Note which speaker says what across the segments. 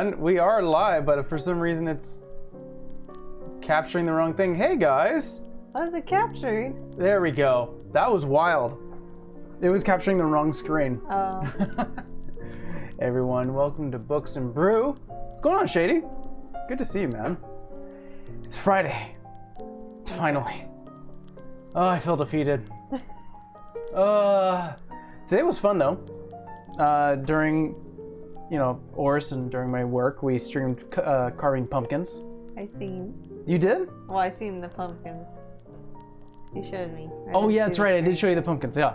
Speaker 1: on. We are live, but for some reason it's capturing the wrong thing. Hey guys.
Speaker 2: What is it capturing?
Speaker 1: There we go. That was wild. It was capturing the wrong screen.
Speaker 2: Oh.
Speaker 1: Everyone, welcome to Books and Brew. What's going on, Shady? Good to see you, man. It's Friday. Finally. Oh, I feel defeated. Today was fun though. During, Oris and during my work, we streamed carving pumpkins.
Speaker 2: I seen.
Speaker 1: You did?
Speaker 2: Well, I seen the pumpkins. You showed me.
Speaker 1: Oh yeah, that's right. I did show you the pumpkins. Yeah,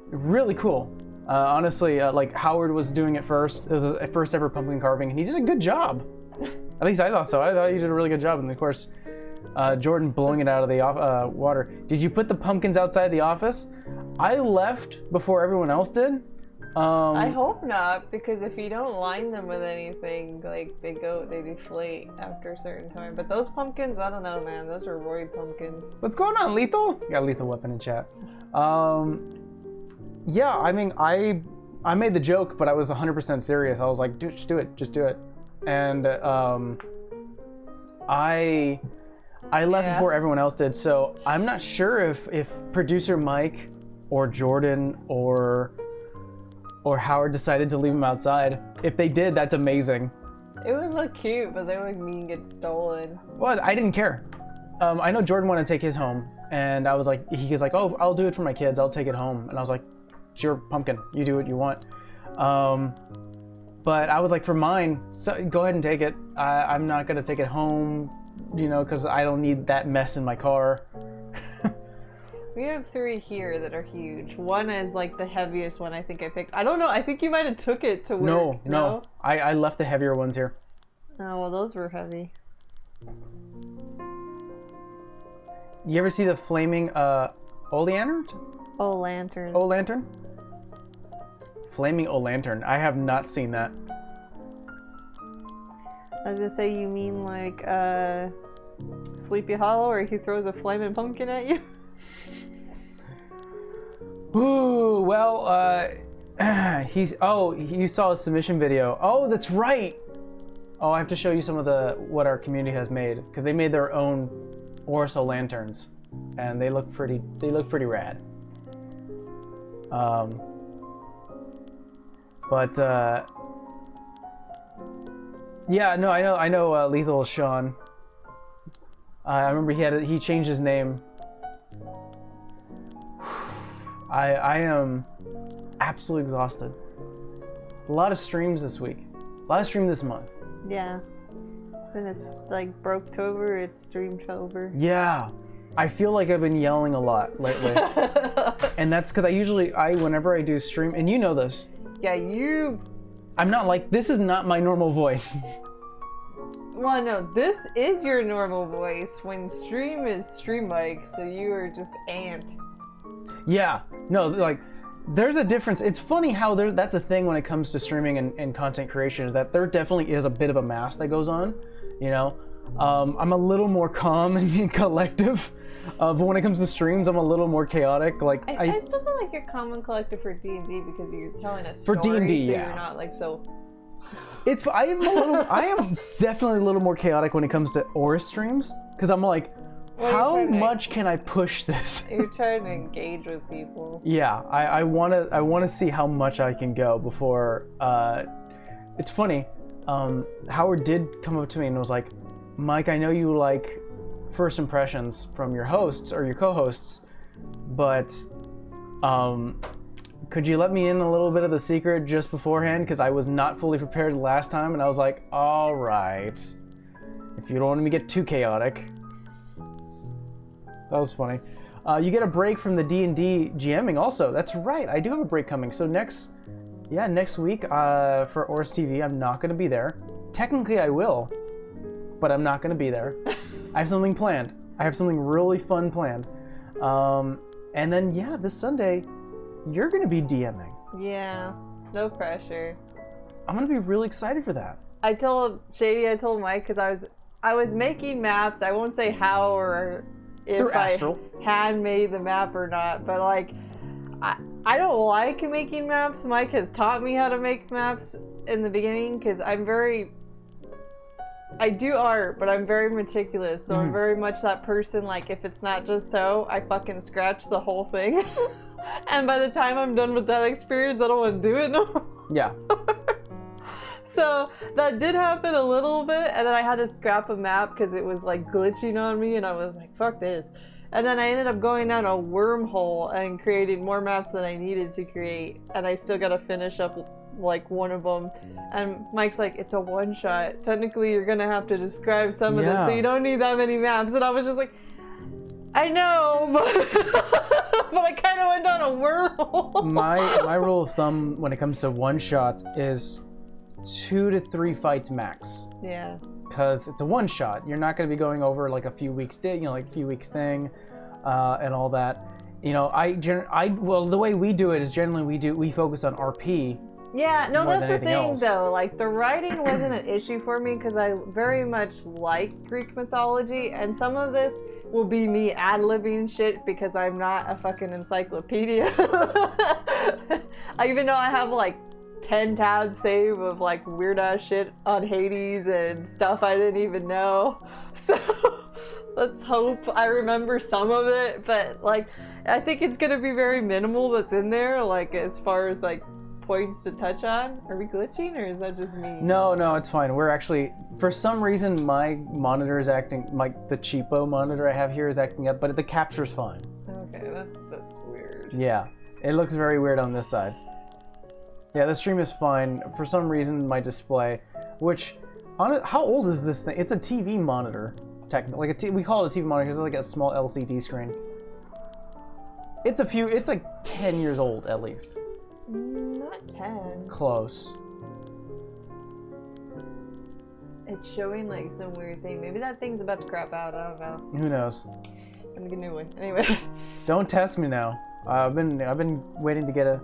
Speaker 1: really cool. Honestly, Howard was doing it first. It was a first ever pumpkin carving, and he did a good job. At least I thought so. I thought you did a really good job, and of course, Jordan blowing it out of the water. Did you put the pumpkins outside the office? I left before everyone else did.
Speaker 2: I hope not, because if you don't line them with anything, they deflate after a certain time. But those pumpkins, I don't know, man. Those are Roy pumpkins.
Speaker 1: What's going on, Lethal? You got Lethal Weapon in chat. Yeah, I mean, I made the joke, but I was 100% serious. I was like, dude, just do it. And I left before everyone else did, so I'm not sure if producer Mike or Jordan or Howard decided to leave them outside. If they did, that's amazing.
Speaker 2: It would look cute, but they would mean get stolen.
Speaker 1: Well, I didn't care. I know Jordan wanted to take his home, and I was like, he was like, oh, I'll do it for my kids. I'll take it home. And I was like, it's your pumpkin. You do what you want. But I was like, for mine, so go ahead and take it. I'm not gonna take it home, because I don't need that mess in my car.
Speaker 2: We have 3 here that are huge. One is like the heaviest one I think I picked. I don't know. I think you might have took it to work.
Speaker 1: No. I left the heavier ones here.
Speaker 2: Oh, well, those were heavy.
Speaker 1: You ever see the flaming oleander?
Speaker 2: Lantern.
Speaker 1: Lantern? Flaming lantern. I have not seen that.
Speaker 2: I was gonna say, you mean like Sleepy Hollow, where he throws a flaming pumpkin at you?
Speaker 1: Ooh, well, you saw a submission video. Oh, that's right. Oh, I have to show you some of what our community has made, because they made their own Orso lanterns, and they look pretty rad. Yeah, no, I know Lethal Sean. I remember he changed his name. I am absolutely exhausted. A lot of streams this week. A lot of stream this month.
Speaker 2: Yeah. It's been Broketober, it's Streamtober.
Speaker 1: Yeah. I feel like I've been yelling a lot lately. And that's because whenever I do stream, and you know this.
Speaker 2: Yeah,
Speaker 1: I'm not this is not my normal voice.
Speaker 2: Well, no, this is your normal voice when stream is stream mic, so you are just ant.
Speaker 1: Yeah, no, there's a difference. It's funny how that's a thing when it comes to streaming and content creation, is that there definitely is a bit of a mask that goes on, I'm a little more calm and collective, but when it comes to streams, I'm a little more chaotic.
Speaker 2: I still feel like you're calm and collective for D&D because you're telling a story,
Speaker 1: for D&D,
Speaker 2: so
Speaker 1: yeah.
Speaker 2: You're not so...
Speaker 1: I am definitely a little more chaotic when it comes to Oris streams, because I'm like, how much can I push this?
Speaker 2: You're trying to engage with people.
Speaker 1: Yeah, I want to see how much I can go before. It's funny. Howard did come up to me and was like, Mike, I know you like first impressions from your hosts or your co-hosts, but could you let me in a little bit of the secret just beforehand? Because I was not fully prepared last time, and I was like, all right, if you don't want me to get too chaotic. That was funny. You get a break from the D&D GMing also. That's right, I do have a break coming. So next week for Oris TV, I'm not going to be there. Technically I will, but I'm not going to be there. I have something planned. I have something really fun planned. And then, this Sunday, you're going to be DMing.
Speaker 2: Yeah, no pressure.
Speaker 1: I'm going to be really excited for that.
Speaker 2: I told Mike, because I was making maps. I won't say how or if I had made the map or not, but I don't like making maps. Mike has taught me how to make maps in the beginning because I'm very I do art, but I'm very meticulous, so I'm very much that person, like, if it's not just so, I fucking scratch the whole thing. And by the time I'm done with that experience, I don't want to do it no more.
Speaker 1: Yeah.
Speaker 2: So that did happen a little bit, and then I had to scrap a map because it was like glitching on me, and I was like, fuck this. And then I ended up going down a wormhole and creating more maps than I needed to create, and I still gotta finish up like one of them. And Mike's like, it's a one-shot. Technically, you're gonna have to describe some of this, so you don't need that many maps. And I was just like, I know, but, but I kind of went down a wormhole.
Speaker 1: My rule of thumb when it comes to one-shots is 2 to 3 fights max.
Speaker 2: Yeah.
Speaker 1: Because it's a one-shot. You're not going to be going over like a few weeks like a few weeks thing, and all that. Well, the way we do it is generally we focus on RP.
Speaker 2: Yeah, no, that's the thing
Speaker 1: else.
Speaker 2: though. Like, the writing wasn't an issue for me because I very much like Greek mythology, and some of this will be me ad-libbing shit because I'm not a fucking encyclopedia. Even though I have like 10 tabs saved of like weird ass shit on Hades and stuff I didn't even know. So let's hope I remember some of it, but like I think it's gonna be very minimal that's in there, like as far as like points to touch on. Are we glitching or is that just me?
Speaker 1: No, it's fine. We're actually, for some reason, my monitor is acting, the cheapo monitor I have here is acting up, but the capture's fine.
Speaker 2: Okay, that's weird.
Speaker 1: Yeah, it looks very weird on this side. Yeah, the stream is fine. For some reason, my display, which, how old is this thing? It's a TV monitor, technically. We call it a TV monitor because it's like a small LCD screen. It's like 10 years old at least.
Speaker 2: Not 10.
Speaker 1: Close.
Speaker 2: It's showing like some weird thing. Maybe that thing's about to crap out. I don't know.
Speaker 1: Who knows?
Speaker 2: I'm gonna get a new one. Anyway.
Speaker 1: Don't test me now. I've been waiting to get a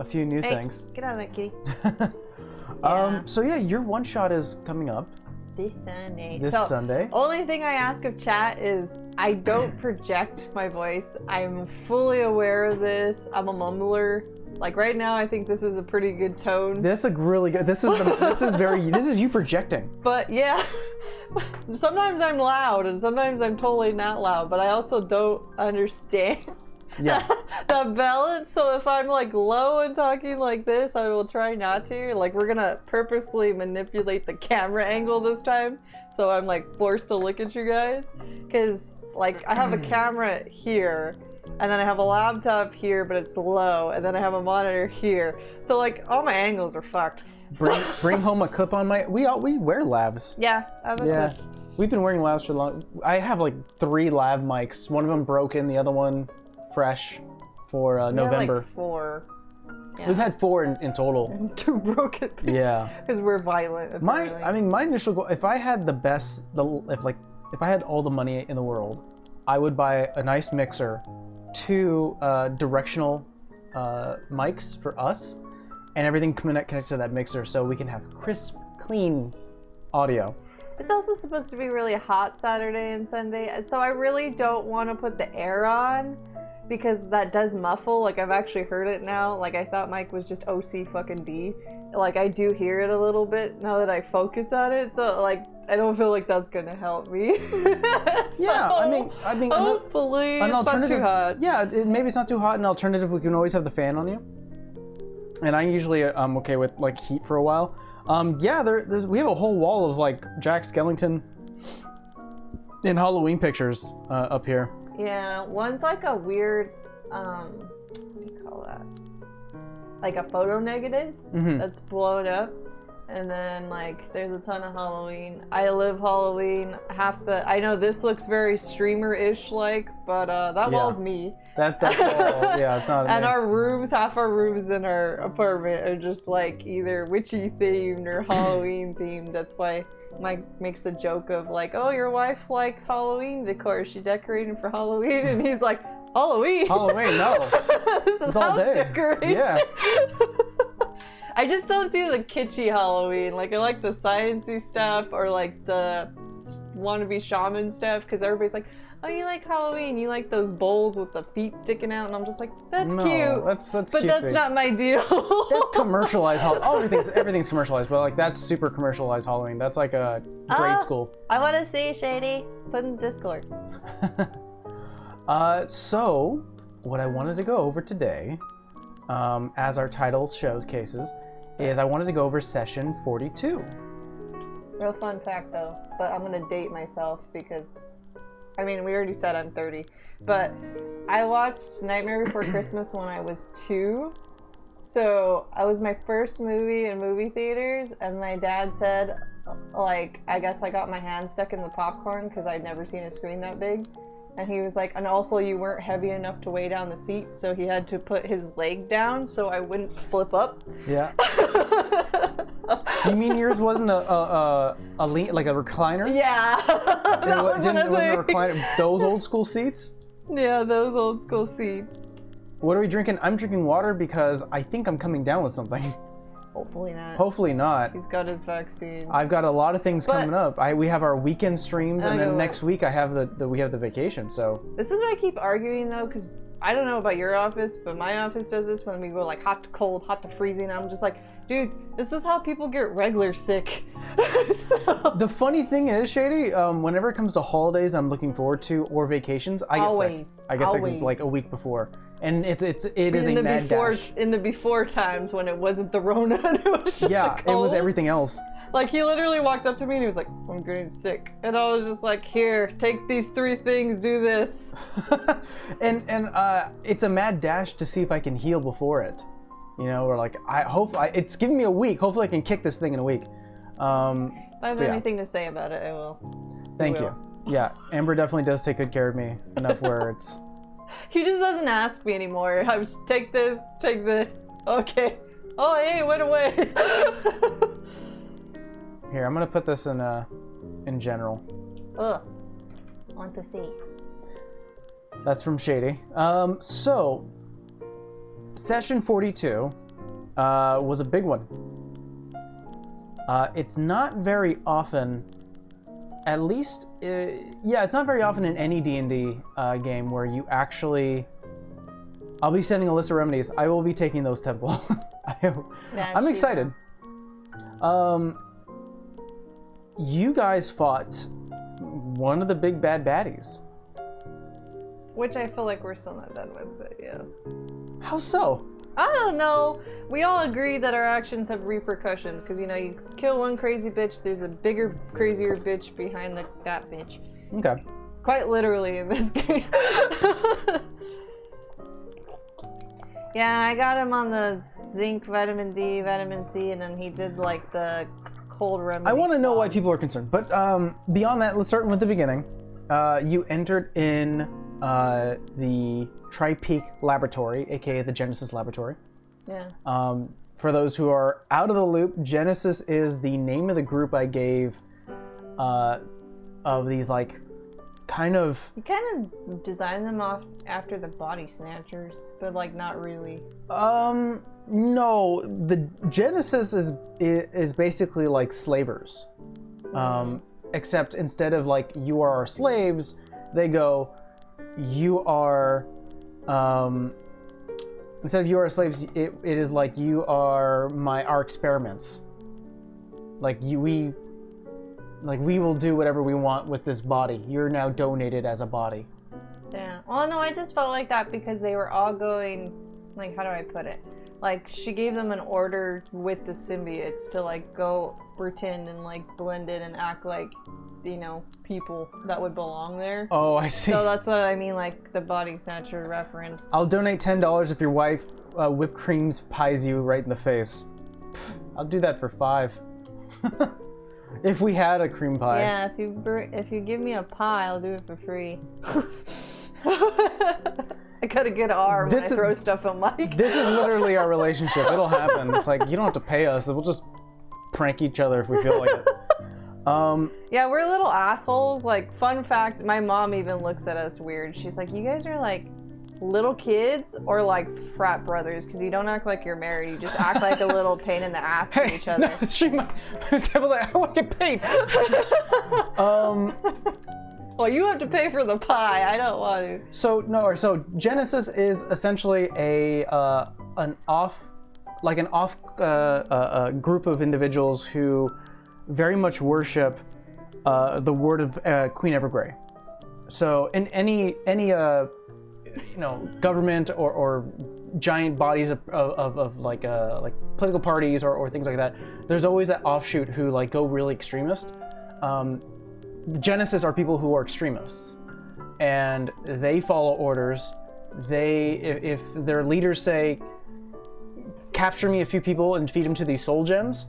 Speaker 1: few new things.
Speaker 2: Get out of that, kitty.
Speaker 1: So yeah, your one shot is coming up
Speaker 2: this Sunday.
Speaker 1: This Sunday.
Speaker 2: Only thing I ask of chat is I don't project my voice. I'm fully aware of this. I'm a mumbler. Like right now, I think this is a pretty good tone.
Speaker 1: This is really good. This is you projecting.
Speaker 2: But yeah, sometimes I'm loud and sometimes I'm totally not loud. But I also don't understand.
Speaker 1: Yeah.
Speaker 2: The balance. So if I'm like low and talking like this, I will try not to. Like we're gonna purposely manipulate the camera angle this time, so I'm like forced to look at you guys. Cause like I have a camera here, and then I have a laptop here, but it's low, and then I have a monitor here. So like all my angles are fucked.
Speaker 1: Bring home a clip on my. We wear lavs.
Speaker 2: Yeah. I have a clip.
Speaker 1: We've been wearing lavs for long. I have like 3 lav mics. One of them broken, the other one fresh for November.
Speaker 2: Like 4. Yeah.
Speaker 1: We've had 4 in total.
Speaker 2: And 2 broken.
Speaker 1: Yeah.
Speaker 2: Because we're violent. Apparently.
Speaker 1: My initial goal, if I had if I had all the money in the world, I would buy a nice mixer, 2 directional mics for us, and everything connected to that mixer, so we can have crisp, clean audio.
Speaker 2: It's also supposed to be really hot Saturday and Sunday, so I really don't want to put the air on because that does muffle. Like I've actually heard it now. Like I thought Mike was just OC fucking D. Like I do hear it a little bit now that I focus on it. So like I don't feel like that's gonna help me.
Speaker 1: Yeah, I mean,
Speaker 2: hopefully it's not too hot.
Speaker 1: Yeah, maybe it's not too hot. An alternative, we can always have the fan on you. And I usually I'm okay with like heat for a while. Yeah, we have a whole wall of like Jack Skellington and Halloween pictures up here.
Speaker 2: Yeah, one's like a weird, what do you call that? Like a photo negative that's blown up. And then like there's a ton of Halloween. I live Halloween. I know this looks very streamer-ish like, but that wall's me.
Speaker 1: That's all. Yeah, it's not.
Speaker 2: And half our rooms in our apartment are just like either witchy themed or Halloween themed. That's why Mike makes the joke of like, oh, your wife likes Halloween decor. Is she decorating for Halloween? And he's like, Halloween?
Speaker 1: Halloween, no.
Speaker 2: This is house decoration.
Speaker 1: Yeah.
Speaker 2: I just don't do the kitschy Halloween. Like I like the sciencey stuff or like the wannabe shaman stuff because everybody's like, oh, you like Halloween, you like those bowls with the feet sticking out, and I'm just like, that's cute.
Speaker 1: That's
Speaker 2: but
Speaker 1: cutesy.
Speaker 2: that's not my deal.
Speaker 1: That's commercialized Halloween. Oh, everything's commercialized, but like that's super commercialized Halloween. That's like a grade school.
Speaker 2: I want to see Shady. Put in Discord.
Speaker 1: So what I wanted to go over today, as our title shows cases, is I wanted to go over session 42.
Speaker 2: Real fun fact though, but I'm gonna date myself because, I mean, we already said I'm 30, but I watched Nightmare Before Christmas when I was 2. So I was my first movie in movie theaters, and my dad said, like, I guess I got my hand stuck in the popcorn because I'd never seen a screen that big. And he was like, and also you weren't heavy enough to weigh down the seat, so he had to put his leg down so I wouldn't flip up.
Speaker 1: Yeah. You mean yours wasn't a like a recliner?
Speaker 2: Yeah. That wasn't a
Speaker 1: recliner. Those old school seats?
Speaker 2: Yeah, those old school seats.
Speaker 1: What are we drinking? I'm drinking water because I think I'm coming down with something.
Speaker 2: Hopefully not.
Speaker 1: Hopefully not.
Speaker 2: He's got his vaccine.
Speaker 1: I've got a lot of things coming up. We have our weekend streams, and then next week I have we have the vacation. So
Speaker 2: this is why I keep arguing though, because I don't know about your office, but my office does this when we go like hot to cold, hot to freezing. I'm just like, dude, this is how people get regular sick. So. The
Speaker 1: funny thing is, Shady, whenever it comes to holidays I'm looking forward to or vacations, I get sick. I get sick like a week before. And it is a mad dash.
Speaker 2: In the before times when it wasn't the Rona, it was just a cold.
Speaker 1: It was everything else.
Speaker 2: Like, he literally walked up to me and he was like, I'm getting sick. And I was just like, here, take these 3 things, do this.
Speaker 1: and it's a mad dash to see if I can heal before it. You know, or like, it's giving me a week. Hopefully I can kick this thing in a week.
Speaker 2: If I have anything to say about it, I will.
Speaker 1: Thank you. Yeah, Amber definitely does take good care of me enough where it's...
Speaker 2: He just doesn't ask me anymore. I was take this. Okay. Oh, hey, it went away.
Speaker 1: Here, I'm gonna put this in general.
Speaker 2: Ugh. Want to see.
Speaker 1: That's from Shady. So, session 42 was a big one. It's not very often, at least, it's not very often in any D&D game where you actually... I'll be sending a list of remedies. I will be taking those temple. I'm excited. You guys fought one of the big bad baddies.
Speaker 2: Which I feel like we're still not done with, but yeah.
Speaker 1: How so?
Speaker 2: I don't know. We all agree that our actions have repercussions, because, you know, you kill one crazy bitch, there's a bigger, crazier bitch behind that bitch.
Speaker 1: Okay.
Speaker 2: Quite literally in this game. Yeah, I got him on the zinc, vitamin D, vitamin C, and then he did, like, the cold remedy.
Speaker 1: I want to know why people are concerned, but beyond that, let's start with the beginning. You entered in the Tri-Peak Laboratory, aka the Genesis Laboratory.
Speaker 2: Yeah.
Speaker 1: For those who are out of the loop, Genesis is the name of the group I gave of these, like, kind of...
Speaker 2: You kind of designed them off after the Body Snatchers, but, like, not really.
Speaker 1: No. The Genesis is basically like slavers. Except instead of, like, you are our slaves, they go, you are... instead of you are slaves, it is like you are our experiments. Like we will do whatever we want with this body. You're now donated as a body.
Speaker 2: Yeah. Well, no, I just felt like that because they were all going, like, how do I put it? Like, she gave them an order with the symbiotes to, like, go pretend and, like, blend in and act like, you know, people that would belong there.
Speaker 1: Oh, I see.
Speaker 2: So that's what I mean, like, the Body Snatcher reference.
Speaker 1: I'll donate $10 if your wife whipped creams pies you right in the face. Pfft, I'll do that for $5. If we had a cream pie.
Speaker 2: Yeah, if you give me a pie, I'll do it for free. I got a good arm when I throw stuff on Mike.
Speaker 1: This is literally our relationship. It'll happen. It's like, you don't have to pay us. We'll just prank each other if we feel like it.
Speaker 2: Yeah, we're little assholes. Like, fun fact, my mom even looks at us weird. She's like, you guys are like little kids or like frat brothers, because you don't act like you're married. You just act like a little pain in the ass to each other.
Speaker 1: No, she might. Devil's like, I want to get paid.
Speaker 2: Well, you have to pay for the pie. I don't want to.
Speaker 1: So Genesis is essentially an off group of individuals who very much worship the word of Queen Evergrey. So in any government or giant bodies of like political parties or things like that, there's always that offshoot who like go really extremist. Genesis are people who are extremists, and they follow orders. If their leaders say, capture me a few people and feed them to these soul gems,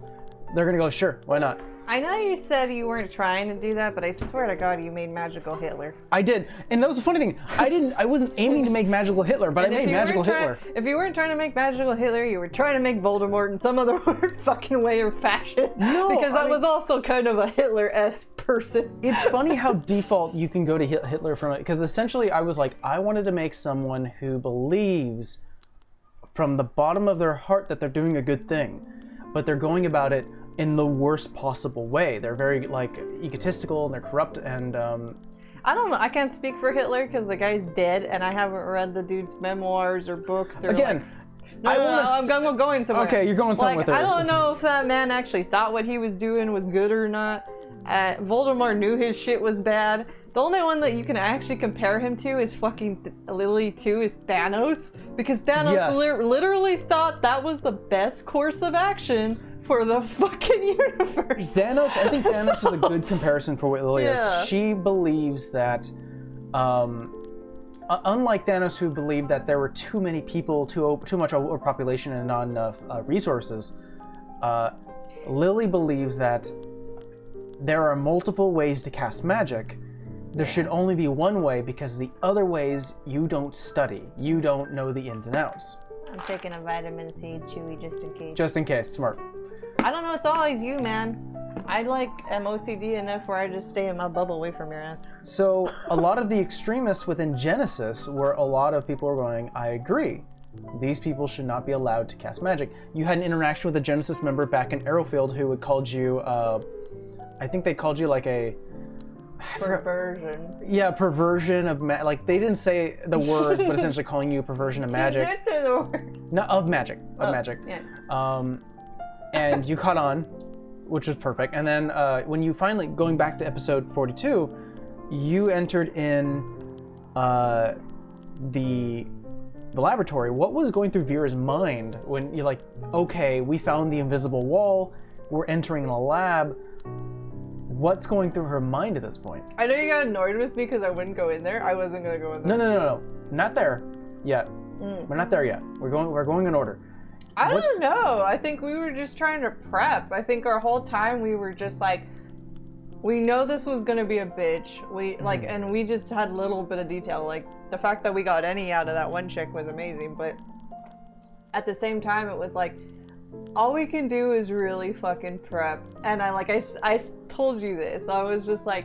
Speaker 1: they're gonna go, sure, why not?
Speaker 2: I know you said you weren't trying to do that, but I swear to God, you made magical Hitler.
Speaker 1: I did, and that was the funny thing. I wasn't aiming to make magical Hitler, but I made magical Hitler.
Speaker 2: If you weren't trying to make magical Hitler, you were trying to make Voldemort in some other weird fucking way or fashion.
Speaker 1: No,
Speaker 2: because that was also kind of a Hitler-esque person.
Speaker 1: It's funny how default you can go to Hitler from it, because essentially I was like, I wanted to make someone who believes from the bottom of their heart that they're doing a good thing, but they're going about it in the worst possible way. They're very like egotistical and they're corrupt, and
Speaker 2: I don't know. I can't speak for Hitler because the guy's dead, and I haven't read the dude's memoirs or books. Or
Speaker 1: again,
Speaker 2: I'm going somewhere.
Speaker 1: Okay, you're going somewhere with it.
Speaker 2: I don't know if that man actually thought what he was doing was good or not. Voldemort knew his shit was bad. The only one that you can actually compare him to is fucking Lily too, is Thanos, because Thanos literally thought that was the best course of action for the fucking universe.
Speaker 1: I think Thanos is a good comparison for what Lily is. She believes that, unlike Thanos, who believed that there were too many people, too much overpopulation, and not enough resources, Lily believes that there are multiple ways to cast magic. There should only be one way, because the other ways you don't study. You don't know the ins and outs.
Speaker 2: I'm taking a vitamin C chewy just in case.
Speaker 1: Just in case, smart.
Speaker 2: I don't know, it's always you, man. I am OCD enough where I just stay in my bubble away from your ass.
Speaker 1: So a lot of the extremists within Genesis, where a lot of people are going, I agree. These people should not be allowed to cast magic. You had an interaction with a Genesis member back in Arrowfield who had called you, I think they called you like a...
Speaker 2: Perversion.
Speaker 1: Yeah, perversion of like they didn't say the word, but essentially calling you a perversion of magic.
Speaker 2: She did say the word.
Speaker 1: No, of magic. Magic.
Speaker 2: Yeah.
Speaker 1: And you caught on, which was perfect. And then when you finally, going back to episode 42, you entered in the laboratory. What was going through Vera's mind when you're like, okay, we found the invisible wall, we're entering a lab. What's going through her mind at this point?
Speaker 2: I know you got annoyed with me because I wouldn't go in there. I wasn't gonna go in there.
Speaker 1: No. Not there yet. We're not there yet. We're going in order.
Speaker 2: I don't know. I think we were just trying to prep. I think our whole time we were just like, we know this was gonna be a bitch. And we just had a little bit of detail. Like the fact that we got any out of that one chick was amazing, but at the same time it was like, all we can do is really fucking prep. And I told you this. I was just like,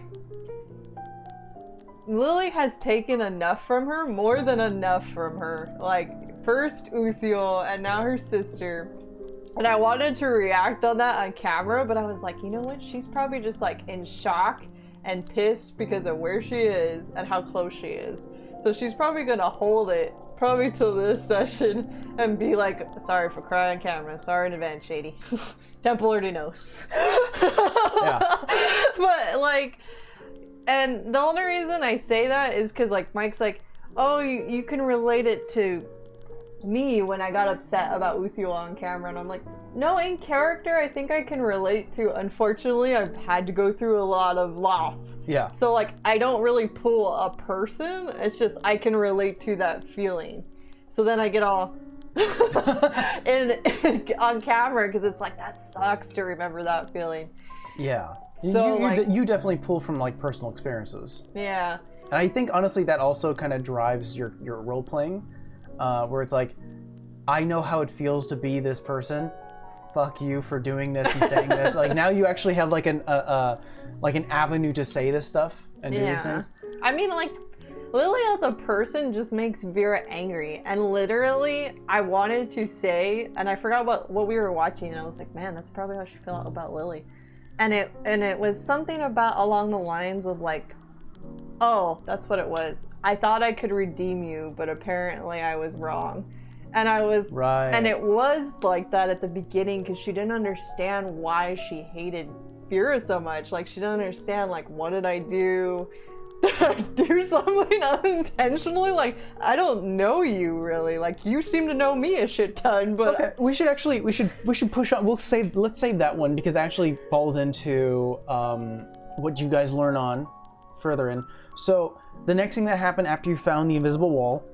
Speaker 2: Lily has taken enough from her, more than enough from her. Like, first Uthiel, and now her sister. And I wanted to react on that on camera, but I was like, you know what? She's probably just like in shock and pissed because of where she is and how close she is. So she's probably gonna hold it probably till this session and be like, sorry for crying on camera. Sorry in advance, Shady. Temple already knows.
Speaker 1: Yeah.
Speaker 2: But like, and the only reason I say that is because like Mike's like, oh, you can relate it to me when I got upset about Uthiel on camera, and I'm like, no, in character I think I can relate to. Unfortunately, I've had to go through a lot of loss. Yeah. So like I don't really pull a person. It's just I can relate to that feeling. So then I get all on camera because it's like that sucks to remember that feeling.
Speaker 1: Yeah.
Speaker 2: So
Speaker 1: you definitely pull from like personal experiences.
Speaker 2: Yeah.
Speaker 1: And I think honestly that also kind of drives your role playing, where it's like, I know how it feels to be this person. Fuck you for doing this and saying this. Like now you actually have like an avenue to say this stuff and do these things.
Speaker 2: I mean, like Lily as a person just makes Vera angry. And literally, I wanted to say, and I forgot what we were watching, and I was like, man, that's probably how she felt about Lily. And it was something about along the lines of like, oh, that's what it was. I thought I could redeem you, but apparently I was wrong. And I was,
Speaker 1: right.
Speaker 2: And it was like that at the beginning because she didn't understand why she hated Vera so much. Like, she didn't understand, like, what did I do? Did I do something unintentionally? Like, I don't know you really. Like, you seem to know me a shit ton, but
Speaker 1: okay, we should push on. Let's save that one because it actually falls into what you guys learn on further in. So the next thing that happened after you found the invisible wall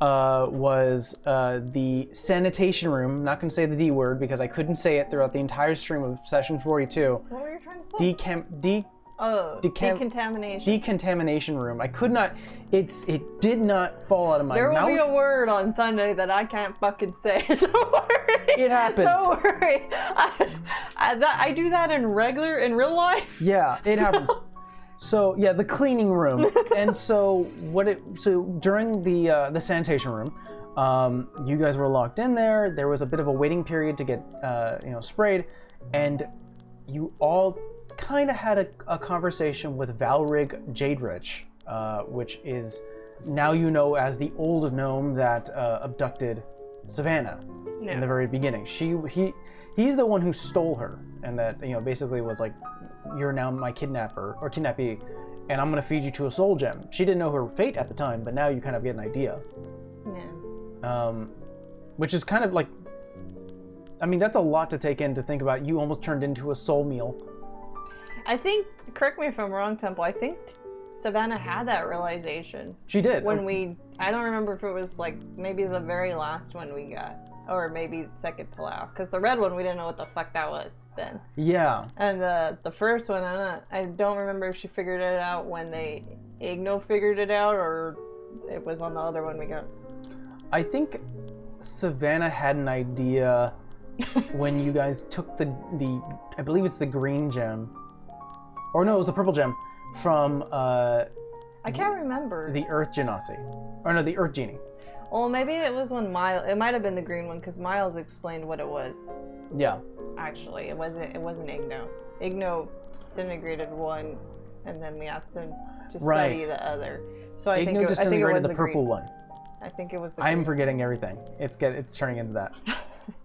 Speaker 1: was the sanitation room. I'm not going to say the D word because I couldn't say it throughout the entire stream of session 42.
Speaker 2: What were you trying to say? Decontamination.
Speaker 1: Decontamination room. I could not. It did not fall out of my mouth.
Speaker 2: There will be a word on Sunday that I can't fucking say. Don't worry.
Speaker 1: It happens.
Speaker 2: Don't worry. I do that in real life.
Speaker 1: Yeah, it happens. So yeah, the cleaning room, and so during the sanitation room, you guys were locked in there. There was a bit of a waiting period to get sprayed, and you all kind of had a conversation with Valrig Jaderich, which is now you know as the old gnome that abducted Savannah in the very beginning. He's the one who stole her, and that basically was like, you're now my kidnapper or kidnappee, and I'm gonna feed you to a soul gem. She didn't know her fate at the time, but now you kind of get an idea.
Speaker 2: Yeah.
Speaker 1: Which is kind of like, I mean, that's a lot to take in to think about. You almost turned into a soul meal.
Speaker 2: I think, correct me if I'm wrong, Temple, I think Savannah had that realization.
Speaker 1: She did.
Speaker 2: When I don't remember if it was like maybe the very last one we got, or maybe second to last, because the red one we didn't know what the fuck that was then.
Speaker 1: Yeah.
Speaker 2: And the first one, I don't remember if she figured it out when Igno figured it out, or it was on the other one we got.
Speaker 1: I think Savannah had an idea when you guys took the I believe it's the green gem, or no, it was the purple gem from
Speaker 2: I can't remember.
Speaker 1: The Earth Genasi, or no, the Earth Genie.
Speaker 2: Well, maybe it was when Miles. It might have been the green one because Miles explained what it was.
Speaker 1: Yeah.
Speaker 2: Actually, it wasn't Igno. Igno disintegrated one, and then we asked him to study the other. So I think it was the
Speaker 1: purple one.
Speaker 2: I think it was the.
Speaker 1: I'm forgetting everything. It's turning into that.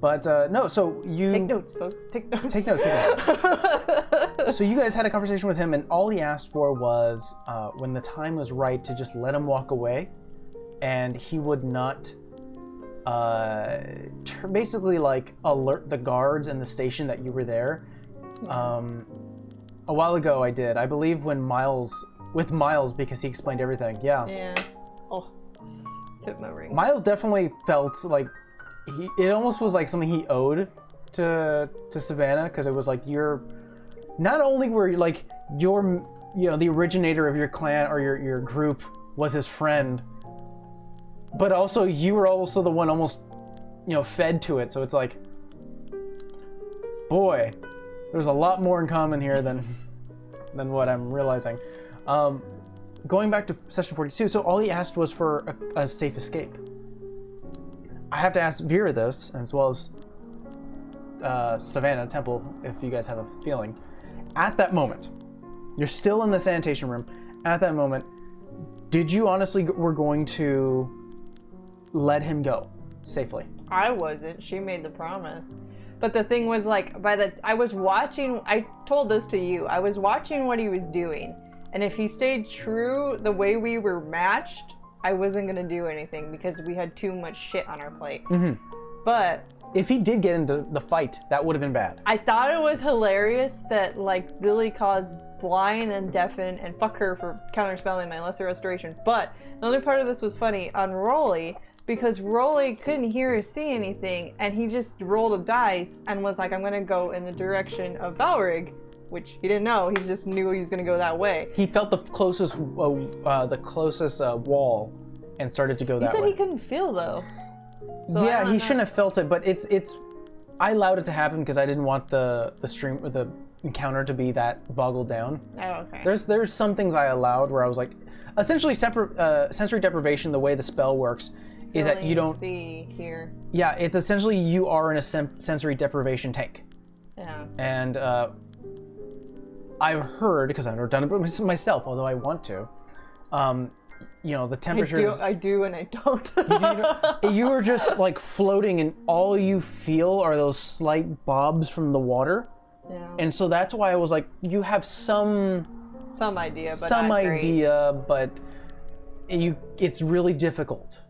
Speaker 1: But no, so you
Speaker 2: take notes, folks. Take notes.
Speaker 1: Take notes. So you guys had a conversation with him, and all he asked for was when the time was right to just let him walk away. And he would not basically like alert the guards in the station that you were there. Yeah. A while ago I did. I believe with Miles because he explained everything. Yeah.
Speaker 2: Yeah. Oh, hit my ring.
Speaker 1: Miles definitely felt like it almost was like something he owed to Savannah, because it was like not only were you like the originator of your clan or your group was his friend, but also you were also the one almost, fed to it. So it's like, boy, there's a lot more in common here than what I'm realizing. Going back to session 42, so all he asked was for a safe escape. I have to ask Vera this, as well as Savannah, Temple, if you guys have a feeling. At that moment, you're still in the sanitation room. At that moment, did you honestly were going to let him go safely?
Speaker 2: I wasn't. She made the promise. But the thing was, like, I was watching, I told this to you, I was watching what he was doing. And if he stayed true the way we were matched, I wasn't going to do anything because we had too much shit on our plate. Mm-hmm. But
Speaker 1: if he did get into the fight, that would have been bad.
Speaker 2: I thought it was hilarious that, like, Lily caused blind and deafen, and fuck her for counterspelling my lesser restoration. But the other part of this was funny on Rolly, because Rolly couldn't hear or see anything, and he just rolled a dice and was like, I'm going to go in the direction of Valrig, which he didn't know. He just knew he was going to go that way.
Speaker 1: He felt the closest wall and started to go that way.
Speaker 2: He said he couldn't feel, though.
Speaker 1: So yeah, he shouldn't have felt it, but it's I allowed it to happen because I didn't want the stream, the encounter to be that boggled down.
Speaker 2: Oh, okay.
Speaker 1: There's some things I allowed where I was like, essentially sensory deprivation. The way the spell works is that you don't
Speaker 2: see here.
Speaker 1: Yeah, it's essentially you are in a sensory deprivation tank.
Speaker 2: Yeah.
Speaker 1: And I've heard, because I've never done it myself, although I want to. The temperature.
Speaker 2: I do, and I don't.
Speaker 1: You are just like floating, and all you feel are those slight bobs from the water.
Speaker 2: Yeah.
Speaker 1: And so that's why I was like, you have some
Speaker 2: idea, but
Speaker 1: it's really difficult.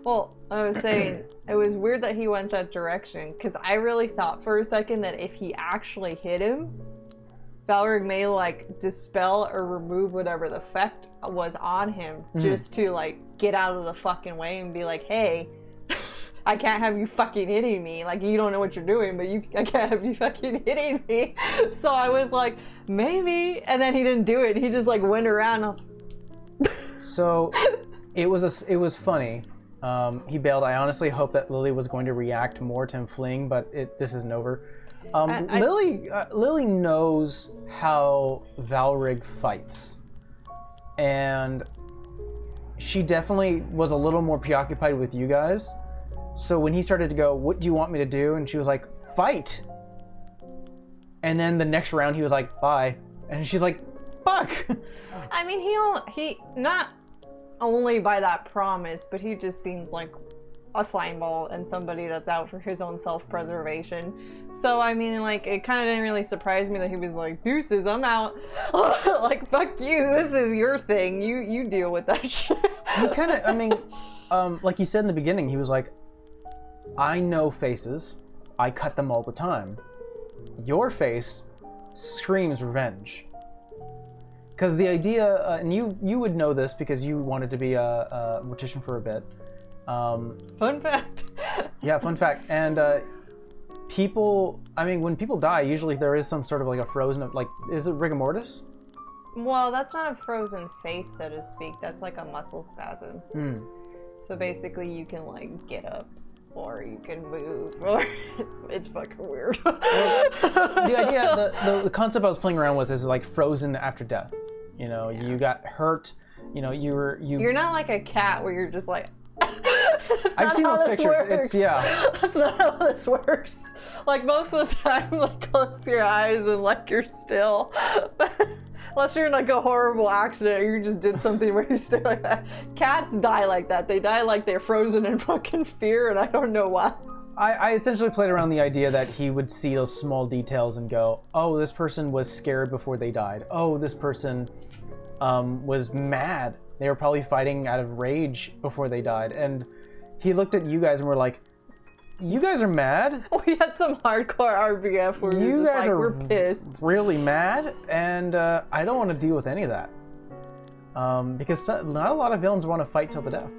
Speaker 2: Well, I was saying it was weird that he went that direction, because I really thought for a second that if he actually hit him, Valrig may like dispel or remove whatever the effect was on him, just to like get out of the fucking way and be like, hey, I can't have you fucking hitting me. Like, you don't know what you're doing, but I can't have you fucking hitting me. So I was like, maybe. And then he didn't do it. He just like went around. And I was like...
Speaker 1: So it was funny. He bailed. I honestly hope that Lily was going to react more to him fleeing, but this isn't over. Lily knows how Valrig fights, and she definitely was a little more preoccupied with you guys. So when he started to go, what do you want me to do? And she was like, fight. And then the next round he was like, bye. And she's like, fuck.
Speaker 2: I mean, he not only by that promise, but he just seems like a slime ball and somebody that's out for his own self-preservation. So I mean, like, it kind of didn't really surprise me that he was like, deuces, I'm out. Like, fuck you, this is your thing, you deal with that shit.
Speaker 1: He kind of, I mean, like he said in the beginning, he was like, I know faces, I cut them all the time. Your face screams revenge. Because the idea, and you would know this because you wanted to be a mortician for a bit.
Speaker 2: Fun fact.
Speaker 1: Yeah, fun fact. And people, I mean, when people die, usually there is some sort of like a frozen, like, is it rigor mortis?
Speaker 2: Well, that's not a frozen face, so to speak. That's like a muscle spasm. So basically you can like get up, or you can move, or it's fucking weird.
Speaker 1: The idea, the concept I was playing around with is like frozen after death. You know, you got hurt, you know, You're
Speaker 2: not like a cat where you're just like...
Speaker 1: I've seen those pictures.
Speaker 2: Works. That's not how this works. Like, most of the time, like, close your eyes and like you're still. Unless you're in like a horrible accident or you just did something where you stay like that. Cats die like that. They die like they're frozen in fucking fear, and I don't know why.
Speaker 1: I essentially played around the idea that he would see those small details and go, oh, this person was scared before they died. Oh, this person was mad. They were probably fighting out of rage before they died. And he looked at you guys and were like, you guys are mad?
Speaker 2: We had some hardcore RBF where
Speaker 1: you guys are
Speaker 2: we're pissed.
Speaker 1: Really mad, and I don't want to deal with any of that. Because not a lot of villains want to fight till the death.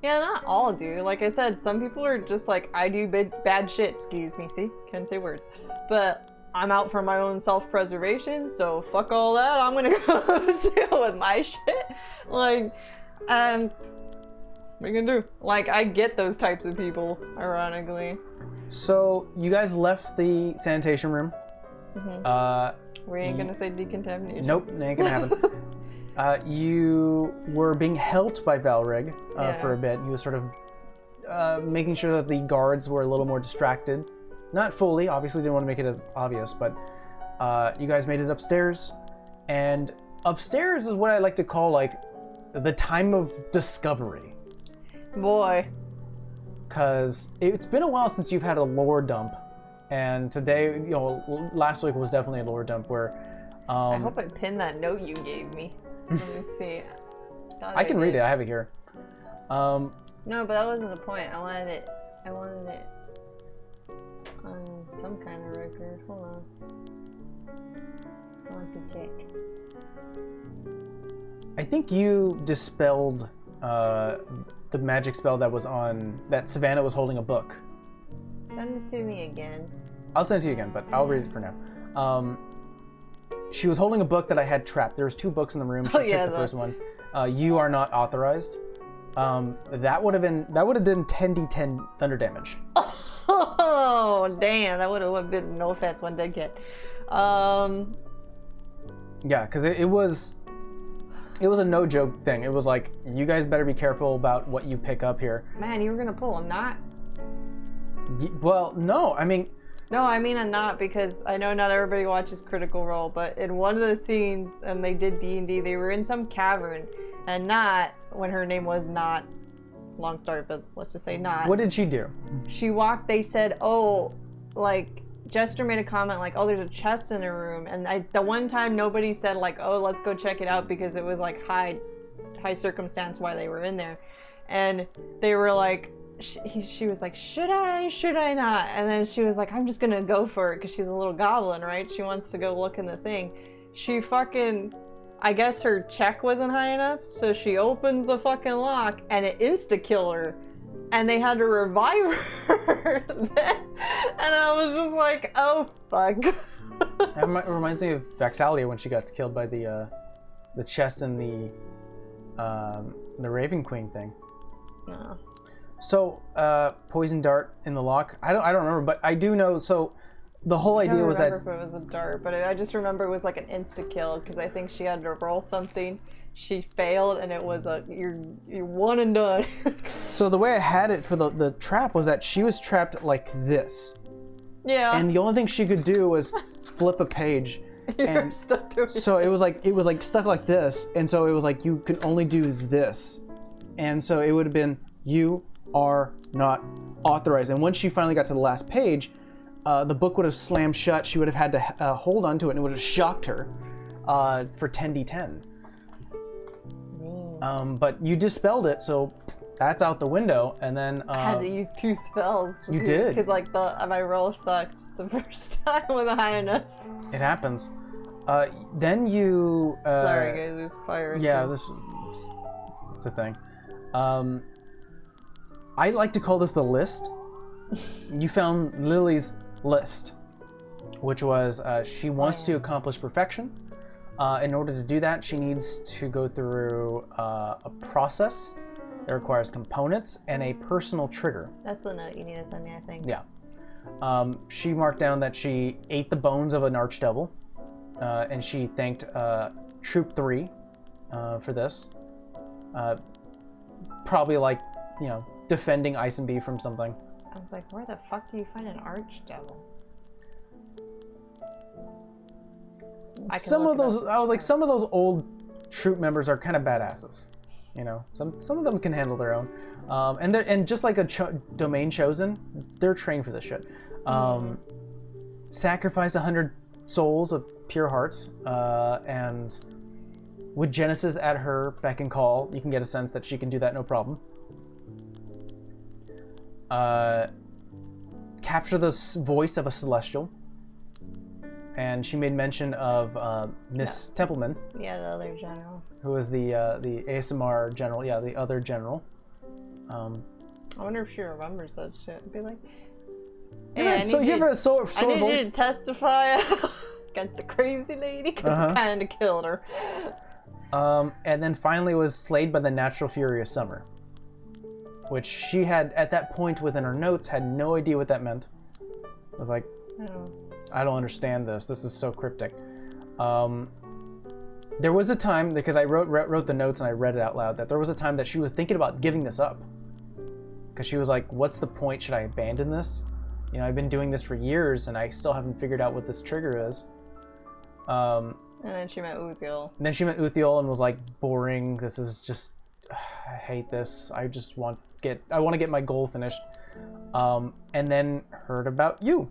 Speaker 2: Yeah, not all do. Like I said, some people are just like, I do bad shit, excuse me, see? Can't say words. But I'm out for my own self-preservation, so fuck all that, I'm gonna go deal with my shit. Like, and what are you gonna do? Like, I get those types of people, ironically.
Speaker 1: So, you guys left the sanitation room.
Speaker 2: We ain't gonna say decontamination.
Speaker 1: Nope, that ain't gonna happen. You were being helped by Valrig for a bit. He was sort of making sure that the guards were a little more distracted. Not fully, obviously didn't want to make it obvious, but you guys made it upstairs. And upstairs is what I like to call like the time of discovery.
Speaker 2: Boy.
Speaker 1: Because it's been a while since you've had a lore dump. And today, you know, last week was definitely a lore dump where...
Speaker 2: I hope I pinned that note you gave me. Let me see.
Speaker 1: I can read it. I have it here.
Speaker 2: No, but that wasn't the point. I wanted it on some kind of record. Hold on. I want to check.
Speaker 1: I think you dispelled the magic spell that was on... that Savannah was holding a book.
Speaker 2: Send it to me again.
Speaker 1: I'll send it to you again, but I'll read it for now. She was holding a book that I had trapped. There was 2 books in the room. She took the first one. You are not authorized. That would have done 10d10 thunder damage.
Speaker 2: Oh, damn. That would have been, no offense, one dead kid.
Speaker 1: Yeah, because it was a no joke thing. It was like, you guys better be careful about what you pick up here.
Speaker 2: Man, you were gonna pull a knot?
Speaker 1: Well, no, I mean.
Speaker 2: No, I mean a knot, because I know not everybody watches Critical Role, but in one of the scenes, and they did D&D, they were in some cavern, and Not, when her name was Not, long story, but let's just say Not.
Speaker 1: What did she do?
Speaker 2: She walked, they said, oh, like, Jester made a comment like, oh, there's a chest in her room, and the one time nobody said like, oh, let's go check it out, because it was like high circumstance why they were in there, and they were like, she was like, should I not? And then she was like, I'm just gonna go for it, because she's a little goblin, right? She wants to go look in the thing. She fucking, I guess her check wasn't high enough, so she opens the fucking lock and it insta-killed her, and they had to revive her. And I was just like, oh fuck.
Speaker 1: It reminds me of Vexalia when she got killed by the chest in the Raven Queen thing.
Speaker 2: No.
Speaker 1: So, poison dart in the lock. I don't remember, but I do know. So, the whole idea was that.
Speaker 2: I don't remember if it was a dart, but I just remember it was like an insta kill, because I think she had to roll something. She failed, and it was you're one and done.
Speaker 1: So the way I had it for the trap was that she was trapped like this.
Speaker 2: Yeah.
Speaker 1: And the only thing she could do was flip a page.
Speaker 2: You're stuck to it.
Speaker 1: So it was like stuck like this, and so it was like you can only do this, and so it would have been, you are not authorized. And once she finally got to the last page, the book would have slammed shut. She would have had to hold onto it, and it would have shocked her for 10d10. But you dispelled it, so that's out the window. And then
Speaker 2: I had to use 2 spells.
Speaker 1: You did,
Speaker 2: because like my roll sucked the first time wasn't high enough.
Speaker 1: It happens. Then you.
Speaker 2: Sorry, guys. There's fire.
Speaker 1: Yeah, it's a thing. I like to call this the list. You found Lily's list, which was she wants to accomplish perfection. In order to do that, she needs to go through a process that requires components and a personal trigger.
Speaker 2: That's the note you need to send me, I think.
Speaker 1: Yeah. She marked down that she ate the bones of an archdevil, and she thanked Troop 3 for this. Probably like, defending Ice and B from something.
Speaker 2: I was like, where the fuck do you find an archdevil?
Speaker 1: Some of those old troop members are kind of badasses. Some of them can handle their own, and just like a domain chosen, they're trained for this shit. Sacrifice 100 souls of pure hearts, and with Genesis at her beck and call, you can get a sense that she can do that no problem. Capture the voice of a celestial. And she made mention of Miss Templeman. Yeah,
Speaker 2: the other general.
Speaker 1: Who was the ASMR general. Yeah, the other general.
Speaker 2: I wonder if she remembers that shit. Be like,
Speaker 1: hey, I need
Speaker 2: you to testify against a crazy lady, because I kind of killed her.
Speaker 1: And then finally was slayed by the natural fury of summer. Which she had, at that point within her notes, had no idea what that meant. I was like, I don't understand this. This is so cryptic. There was a time, because I wrote the notes and I read it out loud, that there was a time that she was thinking about giving this up. Because she was like, what's the point? Should I abandon this? I've been doing this for years and I still haven't figured out what this trigger is.
Speaker 2: And then she met Uthiel.
Speaker 1: And was like, boring. This is just, I hate this. I just want to get my goal finished. And then heard about you.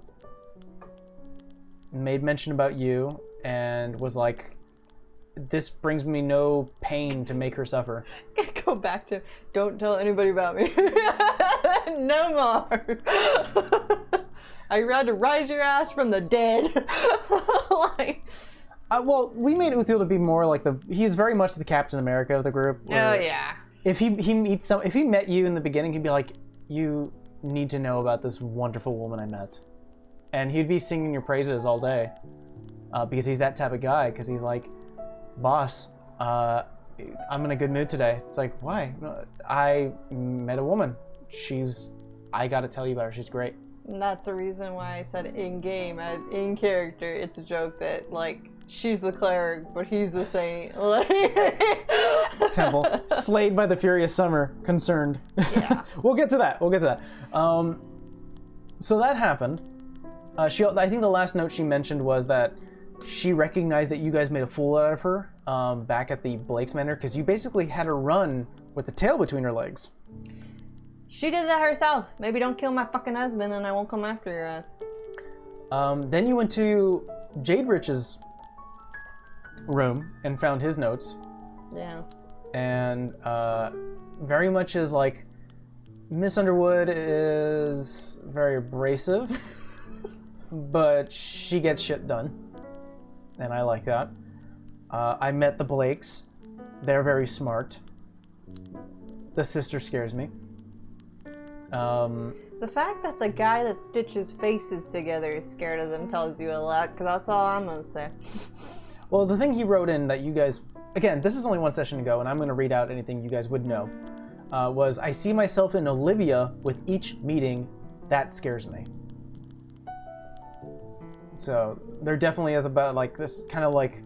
Speaker 1: Made mention about you and was like, this brings me no pain to make her suffer.
Speaker 2: Go back to, don't tell anybody about me. No more. I had to rise your ass from the dead.
Speaker 1: Well, we made Uthiel to be more like he's very much the Captain America of the group.
Speaker 2: Oh yeah.
Speaker 1: If he met you in the beginning, he'd be like, you need to know about this wonderful woman I met. And he'd be singing your praises all day, because he's that type of guy. Because he's like, boss, I'm in a good mood today. It's like, why? I met a woman. I got to tell you about her. She's great.
Speaker 2: And that's the reason why I said in game, in character, it's a joke that like she's the cleric, but he's the saint.
Speaker 1: Temple slayed by the furious summer. Concerned.
Speaker 2: Yeah.
Speaker 1: We'll get to that. So that happened. I think the last note she mentioned was that she recognized that you guys made a fool out of her back at the Blake's Manor because you basically had her run with the tail between her legs.
Speaker 2: She did that herself. Maybe don't kill my fucking husband and I won't come after your ass.
Speaker 1: Then you went to Jade Rich's room and found his notes.
Speaker 2: Yeah.
Speaker 1: And very much is like, Miss Underwood is very abrasive, but she gets shit done. And I like that. I met the Blakes. They're very smart. The sister scares me.
Speaker 2: The fact that the guy that stitches faces together is scared of them tells you a lot, because that's all I'm going to say.
Speaker 1: Well, the thing he wrote in that you guys... Again, this is only one session to go, and I'm going to read out anything you guys would know. Was, I see myself in Olivia with each meeting. That scares me. So, there definitely is about, like, this kind of, like,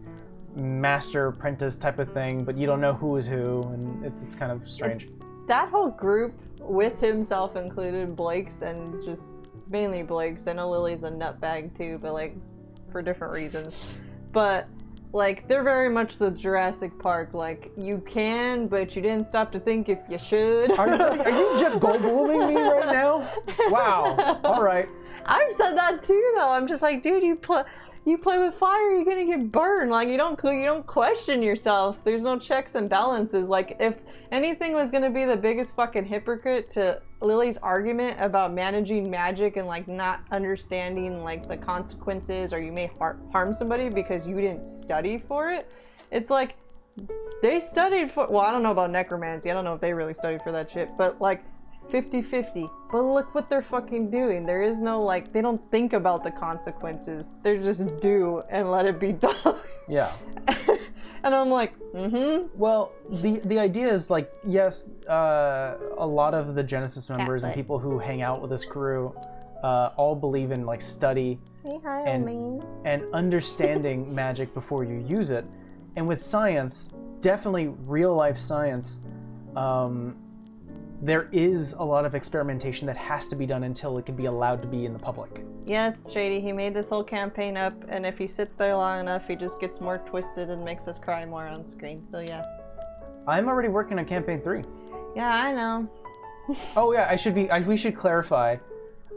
Speaker 1: master-apprentice type of thing, but you don't know who is who, and it's kind of strange.
Speaker 2: That whole group, with himself included, Blake's, and just mainly Blake's. I know Lily's a nutbag too, but like for different reasons. But like they're very much the Jurassic Park. Like you can, but you didn't stop to think if you should.
Speaker 1: Are you Jeff Goldbluming me right now? Wow. All right.
Speaker 2: I've said that too, though. I'm just like, dude, you play with fire, you're gonna get burned. Like you don't question yourself. There's no checks and balances. Like if anything was gonna be the biggest fucking hypocrite to Lily's argument about managing magic and like not understanding like the consequences, or you may harm somebody because you didn't study for it. It's like they studied for. Well, I don't know about necromancy. I don't know if they really studied for that shit, but like. 50-50, but look what they're fucking doing. There is no like, they don't think about the consequences. They just do and let it be done.
Speaker 1: Yeah.
Speaker 2: And I'm like,
Speaker 1: Well, the idea is like, yes, a lot of the Genesis members and people who hang out with this crew all believe in like study and understanding magic before you use it. And with science, definitely real life science, there is a lot of experimentation that has to be done until it can be allowed to be in the public.
Speaker 2: Yes, Shady, he made this whole campaign up, and if he sits there long enough, he just gets more twisted and makes us cry more on screen, so yeah.
Speaker 1: I'm already working on campaign 3.
Speaker 2: Yeah, I know.
Speaker 1: Oh yeah, we should clarify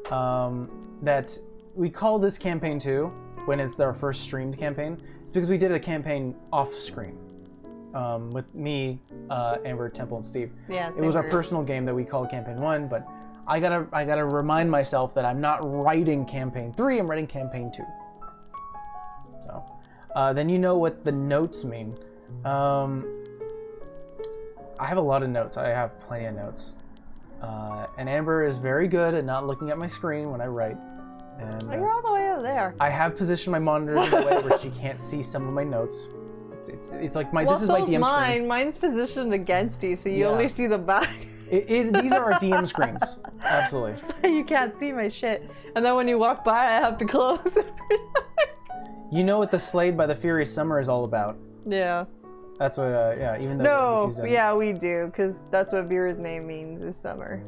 Speaker 1: that we call this campaign 2 when it's our first streamed campaign. It's because we did a campaign off screen. With me, Amber, Temple, and Steve.
Speaker 2: Yeah,
Speaker 1: it was our personal game that we called Campaign 1, but I gotta remind myself that I'm not writing Campaign 3, I'm writing Campaign 2. So, then you know what the notes mean. I have a lot of notes. I have plenty of notes. And Amber is very good at not looking at my screen when I write. And
Speaker 2: you're all the way over there.
Speaker 1: I have positioned my monitor in a way where she can't see some of my notes. It's like this is my DM
Speaker 2: mine.
Speaker 1: screen.
Speaker 2: Mine's positioned against you, so you only see the back.
Speaker 1: These are our DM screens. Absolutely.
Speaker 2: So you can't see my shit. And then when you walk by, I have to close it.
Speaker 1: You know what the Slayed by the Furious Summer is all about.
Speaker 2: Yeah.
Speaker 1: That's what, even though...
Speaker 2: No, yeah, we do, because that's what Vera's name means, is summer.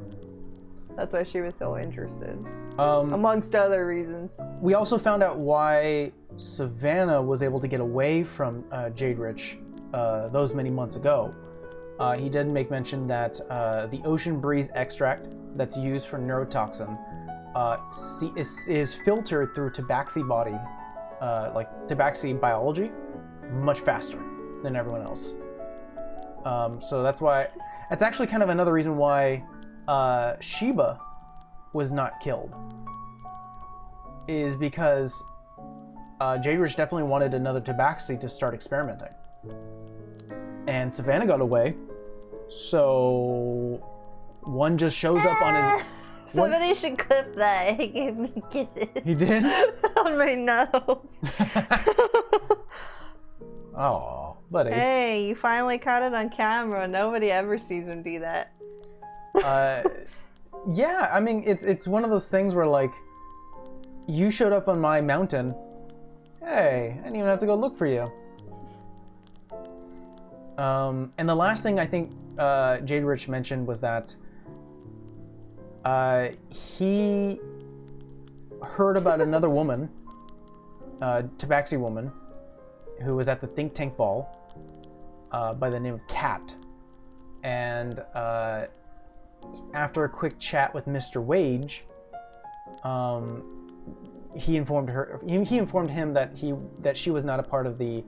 Speaker 2: That's why she was so interested. Amongst other reasons.
Speaker 1: We also found out why Savannah was able to get away from Jade Rich those many months ago. He did make mention that the ocean breeze extract that's used for neurotoxin is filtered through tabaxi body, like tabaxi biology, much faster than everyone else. So that's why, that's actually kind of another reason why Sheba was not killed, is because Jade Rich definitely wanted another tabaxi to start experimenting. And Savannah got away, so one just shows up on his...
Speaker 2: Somebody should clip that. He gave me kisses.
Speaker 1: He did?
Speaker 2: On my nose.
Speaker 1: Oh, buddy.
Speaker 2: Hey, you finally caught it on camera. Nobody ever sees him do that.
Speaker 1: Yeah, I mean, it's one of those things where, like, you showed up on my mountain. Hey, I didn't even have to go look for you. And the last thing I think Jade Rich mentioned was that he heard about another woman, Tabaxi woman, who was at the think tank ball by the name of Kat. And after a quick chat with Mr. Wage, he informed him that she was not a part of the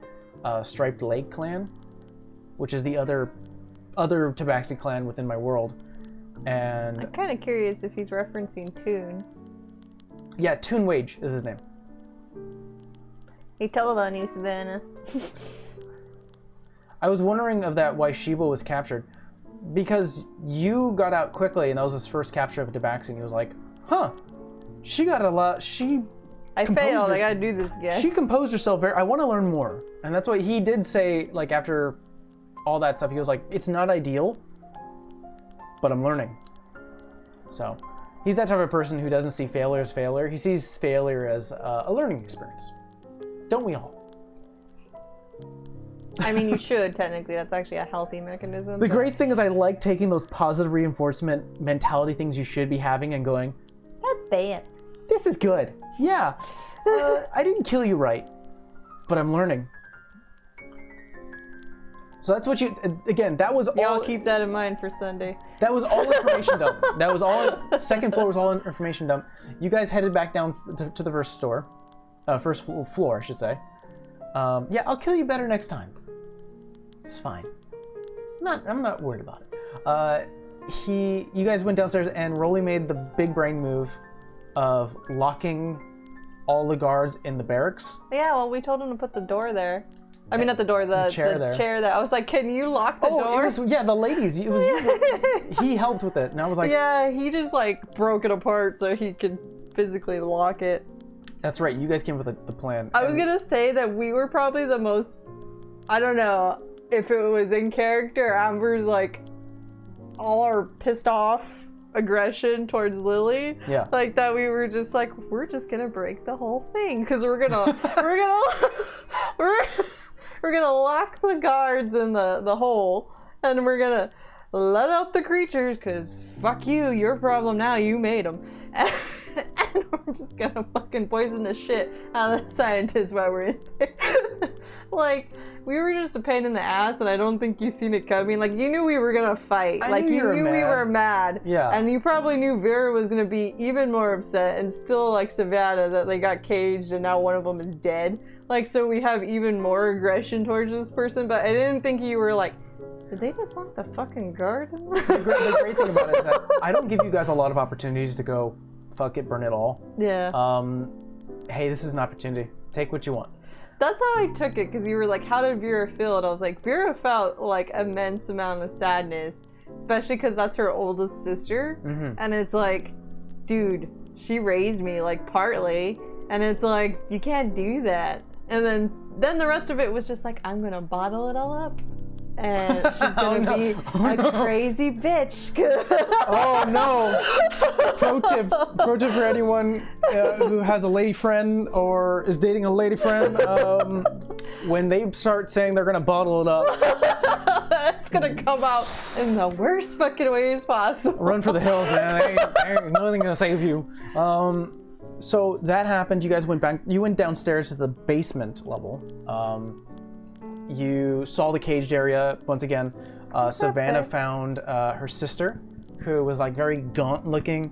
Speaker 1: Striped Leg clan, which is the other Tabaxi clan within my world. And
Speaker 2: I'm kind of curious if he's referencing Toon.
Speaker 1: Yeah, Toon Wage is his name.
Speaker 2: Hey, tell about you, Savannah.
Speaker 1: I was wondering of that why Shiba was captured, because you got out quickly, and that was his first capture of a Tabaxi, and he was like, "Huh, she got a lot.
Speaker 2: I failed. I gotta do this again."
Speaker 1: She composed herself very. I want to learn more, and that's what he did say. Like after all that stuff, he was like, "It's not ideal, but I'm learning." So he's that type of person who doesn't see failure as failure. He sees failure as a learning experience. Don't we all?
Speaker 2: I mean, you should, technically. That's actually a healthy mechanism.
Speaker 1: The great thing is I like taking those positive reinforcement mentality things you should be having and going,
Speaker 2: that's bad.
Speaker 1: This is good. Yeah. I didn't kill you right, but I'm learning. So that's what again, that was all...
Speaker 2: Y'all keep that in mind for Sunday.
Speaker 1: That was all information dump. That was all... Second floor was all information dump. You guys headed back down to the first store. First floor, I should say. Yeah, I'll kill you better next time. It's fine. I'm not worried about it. You guys went downstairs and Rolly made the big brain move of locking all the guards in the barracks.
Speaker 2: Yeah, well, we told him to put the door there. I mean, not the door, the chair there. I was like, can you lock the door?
Speaker 1: The ladies. He helped with it, and I was like...
Speaker 2: Yeah, he just, like, broke it apart so he could physically lock it.
Speaker 1: That's right, you guys came up with the plan.
Speaker 2: I was gonna say that we were probably the most... I don't know if it was in character, Amber's, like, all our pissed off aggression towards Lily.
Speaker 1: Yeah.
Speaker 2: Like, that we were just like, we're just gonna break the whole thing, because we're gonna lock the guards in the hole, and we're gonna let out the creatures, because fuck you, your problem now, you made them. And we're just gonna fucking poison the shit out of the scientists while we're in there. Like, we were just a pain in the ass, and I don't think you seen it coming. Like, you knew we were gonna fight. You knew we were mad.
Speaker 1: Yeah.
Speaker 2: And you probably knew Vera was gonna be even more upset, and still like Savannah that they got caged and now one of them is dead. Like, so we have even more aggression towards this person, but I didn't think you were like, did they just lock the fucking guards in there?
Speaker 1: The great thing about it is that I don't give you guys a lot of opportunities to go, fuck it, burn it all.
Speaker 2: Yeah.
Speaker 1: Hey, this is an opportunity. Take what you want.
Speaker 2: That's how I took it, because you were like, how did Vera feel? And I was like, Vera felt like immense amount of sadness, especially because that's her oldest sister.
Speaker 1: Mm-hmm.
Speaker 2: And it's like, dude, she raised me, like, partly. And it's like, you can't do that. And then the rest of it was just like, I'm gonna bottle it all up. And she's gonna be a crazy bitch.
Speaker 1: Oh no! Pro tip for anyone who has a lady friend or is dating a lady friend: when they start saying they're gonna bottle it up,
Speaker 2: it's gonna come out in the worst fucking ways possible.
Speaker 1: Run for the hills, man! Ain't nothing gonna save you. So that happened. You guys went back. You went downstairs to the basement level. You saw the caged area once again. Savannah found her sister, who was like very gaunt looking.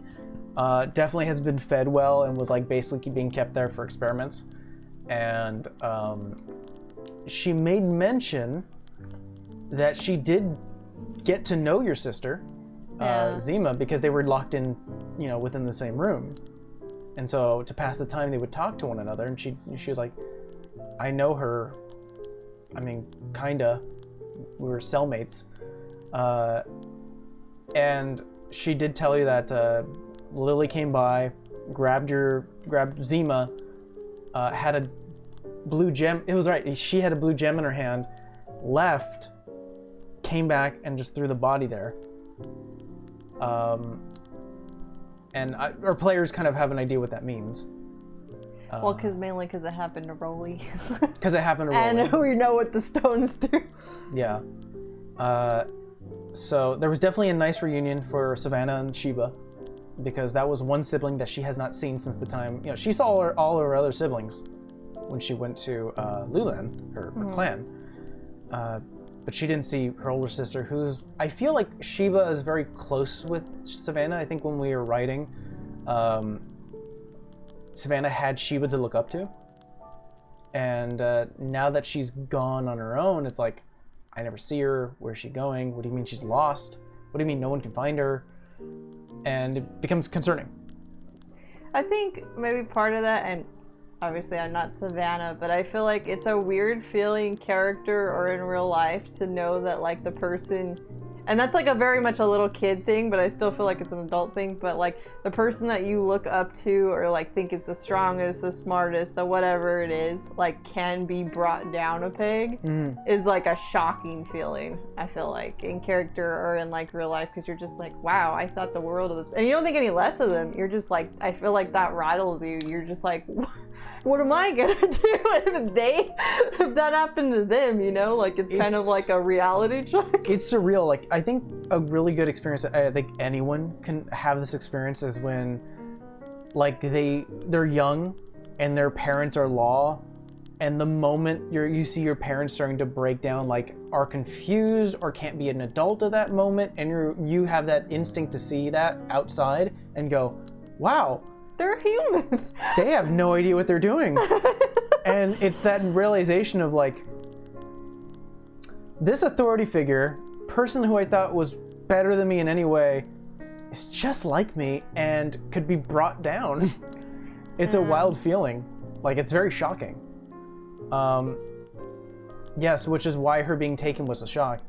Speaker 1: Definitely has been fed well and was like basically being kept there for experiments. And she made mention that she did get to know your sister, Zima, because they were locked in, within the same room. And so to pass the time, they would talk to one another. And she was like, I know her. I mean, kinda. We were cellmates. And she did tell you that Lily came by, grabbed Zima, had a blue gem. It was right. She had a blue gem in her hand, left, came back, and just threw the body there. And our players kind of have an idea what that means.
Speaker 2: Well, mainly because it happened to Rolly.
Speaker 1: Because it happened to Rolly.
Speaker 2: And we know what the stones do.
Speaker 1: Yeah. So there was definitely a nice reunion for Savannah and Sheba, because that was one sibling that she has not seen since the time, she saw all her other siblings when she went to Lulan, her clan. But she didn't see her older sister, who's, I feel like Sheba is very close with Savannah. I think when we were writing, Savannah had Sheba to look up to. And now that she's gone on her own, it's like, I never see her. Where's she going? What do you mean she's lost? What do you mean no one can find her? And it becomes concerning.
Speaker 2: I think maybe part of that, and obviously I'm not Savannah, but I feel like it's a weird feeling, character or in real life, to know that like the person, and that's like a very much a little kid thing, but I still feel like it's an adult thing, but like the person that you look up to or like think is the strongest, the smartest, the whatever it is, like can be brought down a peg is like a shocking feeling, I feel like, in character or in like real life, because you're just like, wow, I thought the world of this, and you don't think any less of them. You're just like, I feel like that rattles you. You're just like, what am I gonna do if that happened to them, like it's kind of like a reality check.
Speaker 1: It's surreal. Like, I think a really good experience that I think anyone can have this experience is when like they're young and their parents are law, and the moment you see your parents starting to break down, like are confused or can't be an adult at that moment, and you have that instinct to see that outside and go, wow,
Speaker 2: they're humans.
Speaker 1: They have no idea what they're doing. And it's that realization of like, this authority figure, person who I thought was better than me in any way, is just like me and could be brought down. It's a wild feeling. Like, it's very shocking. Yes, which is why her being taken was a shock.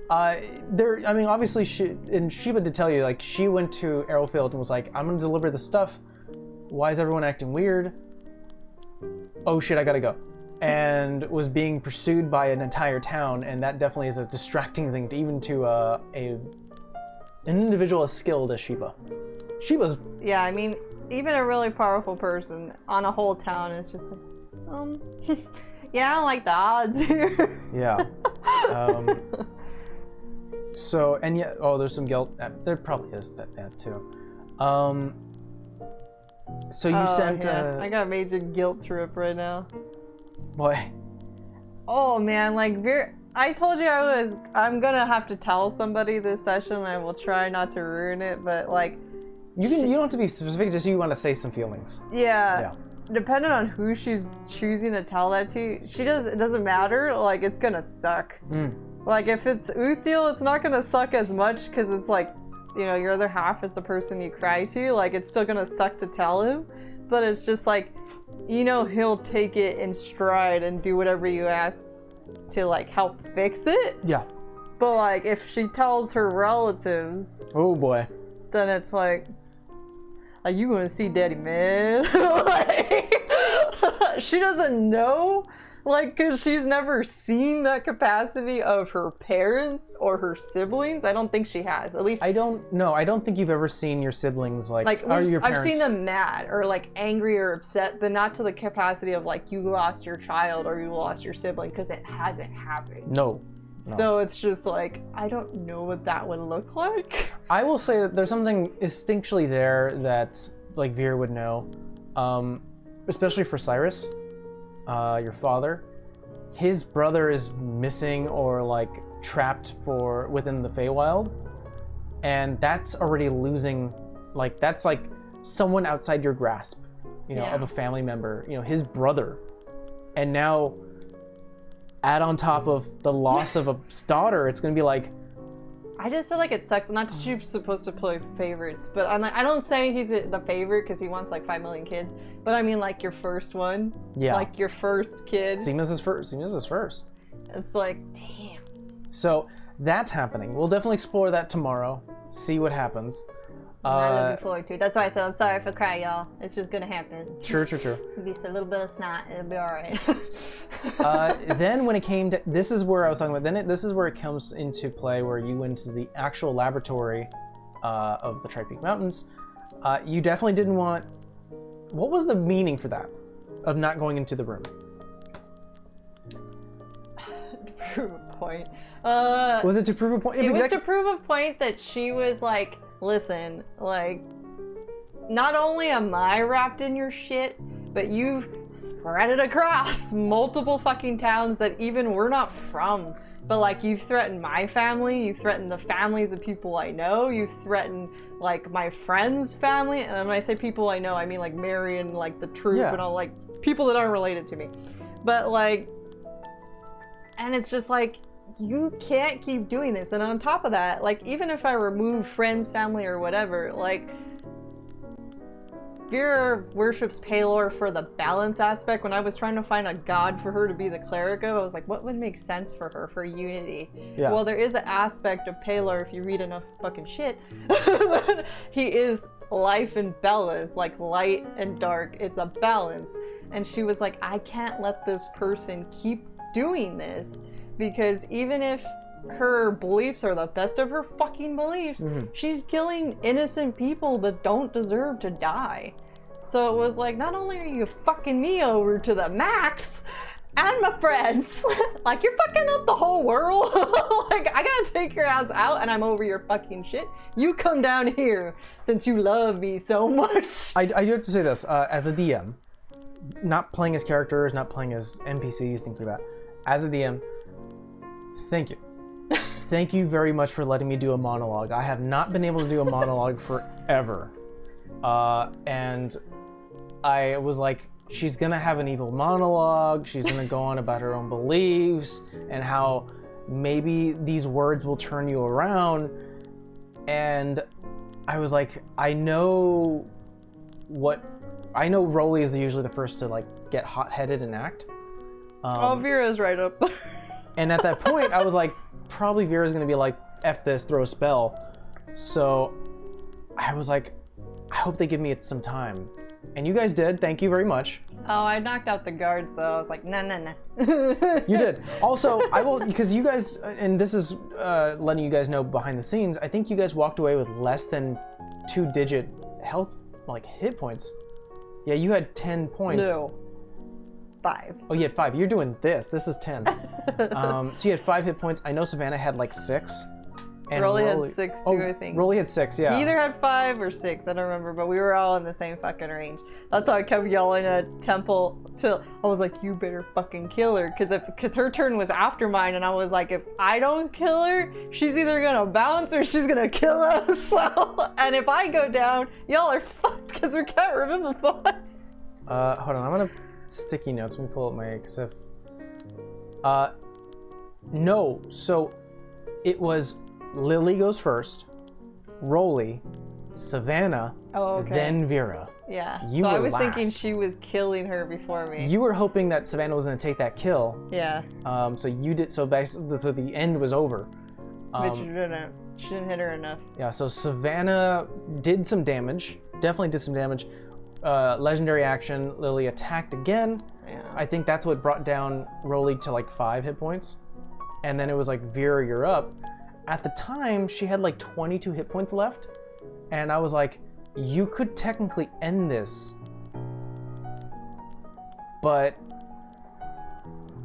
Speaker 1: Obviously, Sheba did tell you, like, she went to Arrowfield and was like, I'm gonna deliver the stuff. Why is everyone acting weird? Oh shit, I gotta go. And was being pursued by an entire town, and that definitely is a distracting thing to even to an individual as skilled as Sheba. Sheba's...
Speaker 2: Yeah, I mean, even a really powerful person on a whole town is just like, yeah, I don't like the odds here.
Speaker 1: Yeah. So, and yeah, there's some guilt. There probably is that too. So you sent...
Speaker 2: Yeah. I got a major guilt trip right now.
Speaker 1: Why?
Speaker 2: Oh man, like I told you I'm gonna have to tell somebody this session, and I will try not to ruin it, but like...
Speaker 1: You don't have to be specific, just you want to say some feelings.
Speaker 2: Yeah. Depending on who she's choosing to tell that to, it doesn't matter, like it's gonna suck. Like if it's Uthiel, it's not gonna suck as much because it's like, your other half is the person you cry to, like it's still gonna suck to tell him, but it's just like, he'll take it in stride and do whatever you ask to like help fix it. Yeah. But like if she tells her relatives,
Speaker 1: oh boy,
Speaker 2: then it's like, are you gonna see Daddy, man? Like, she doesn't know, like, because she's never seen that capacity of her parents or her siblings. I don't think she has. At least
Speaker 1: I don't know. I don't think you've ever seen your siblings your parents.
Speaker 2: I've seen them mad or like angry or upset, but not to the capacity of like you lost your child or you lost your sibling, because it hasn't happened.
Speaker 1: No.
Speaker 2: So it's just like, I don't know what that would look like.
Speaker 1: I will say that there's something instinctually there that like Veer would know, especially for Cyrus, your father. His brother is missing or like trapped within the Feywild, and that's already losing, like that's like someone outside your grasp, of a family member, his brother, and now add on top of the loss of a daughter, it's gonna be like...
Speaker 2: I just feel like it sucks. Not that you're supposed to play favorites, but I'm like, I don't say he's the favorite because he wants like 5 million kids, but I mean like your first one. Yeah. Like your first kid.
Speaker 1: Zima's his first.
Speaker 2: It's like, damn.
Speaker 1: So that's happening. We'll definitely explore that tomorrow. See what happens.
Speaker 2: I'm looking forward to it. That's why I said I'm sorry for crying, y'all. It's just gonna happen.
Speaker 1: True.
Speaker 2: It'll be a little bit of snot. It'll be all right.
Speaker 1: Then when it came to, this is where I was talking about. This is where it comes into play, where you went to the actual laboratory of the Tri-Peak Mountains. You definitely didn't want. What was the meaning for that? of not going into the room?
Speaker 2: Prove a point.
Speaker 1: Was it to prove a point?
Speaker 2: It was to prove a point that she was like, listen, like, not only am I wrapped in your shit, but you've spread it across multiple fucking towns that even we're not from. But like, you've threatened my family, you've threatened the families of people I know, you've threatened like my friends' family, and when I say people I know, I mean like Mary and like the troop and all, like people that aren't related to me. But like, and it's just like, you can't keep doing this. And on top of that, like, even if I remove friends, family, or whatever, like, Vera worships Palor for the balance aspect. When I was trying to find a god for her to be the cleric of, I was like, what would make sense for her, for unity? Yeah. Well, there is an aspect of Palor, if you read enough fucking shit, he is life and balance, like light and dark. It's a balance. And she was like, I can't let this person keep doing this, because even if her beliefs are the best of her fucking beliefs, she's killing innocent people that don't deserve to die. So it was like, not only are you fucking me over to the max, and my friends, like, you're fucking up the whole world. Like, I gotta take your ass out, and I'm over your fucking shit. You come down here, since you love me so much.
Speaker 1: I do have to say this, as a DM, not playing as characters, not playing as NPCs, things like that. As a DM, thank you. Thank you very much for letting me do a monologue. I have not been able to do a monologue forever. And I was like, she's gonna have an evil monologue, she's gonna go on about her own beliefs, and how maybe these words will turn you around. And I was like, I know Rolly is usually the first to like get hot-headed and act.
Speaker 2: Vera's right up there.
Speaker 1: And at that point, I was like, probably Vera's gonna be like, F this, throw a spell. So I was like, I hope they give me some time. And you guys did, thank you very much.
Speaker 2: Oh, I knocked out the guards though. I was like, nah.
Speaker 1: You did. Also, I will, because you guys, and this is letting you guys know behind the scenes, I think you guys walked away with less than 2-digit health, like hit points. Yeah, you had 10 points.
Speaker 2: No. 5.
Speaker 1: Oh, you had 5. You're doing this. This is 10. So you had 5 hit points. I know Savannah had like 6. And
Speaker 2: Rolly had 6 too, I think.
Speaker 1: Rolly had 6, yeah.
Speaker 2: He either had 5 or 6, I don't remember, but we were all in the same fucking range. That's how I kept yelling at Temple till I was like, you better fucking kill her, because her turn was after mine, and I was like, if I don't kill her, she's either gonna bounce or she's gonna kill us. So, and if I go down, y'all are fucked because we can't remember the fuck.
Speaker 1: Hold on, I'm gonna sticky notes. Let me pull up my Xf. No, so it was Lily goes first, Rolly, Savannah, then Vera.
Speaker 2: Yeah.
Speaker 1: You
Speaker 2: so
Speaker 1: were
Speaker 2: I was
Speaker 1: last.
Speaker 2: thinking she was killing her before me.
Speaker 1: You were hoping that Savannah was gonna take that kill.
Speaker 2: Yeah.
Speaker 1: So you did. So basically, so the end was over.
Speaker 2: But you didn't. She didn't hit her enough.
Speaker 1: Yeah. So Savannah did some damage. Definitely did some damage. Legendary action. Lily attacked again.
Speaker 2: Yeah.
Speaker 1: I think that's what brought down Rolly to like 5 hit points, and then it was like, Vera, you're up. At the time, she had like 22 hit points left, and I was like, you could technically end this, but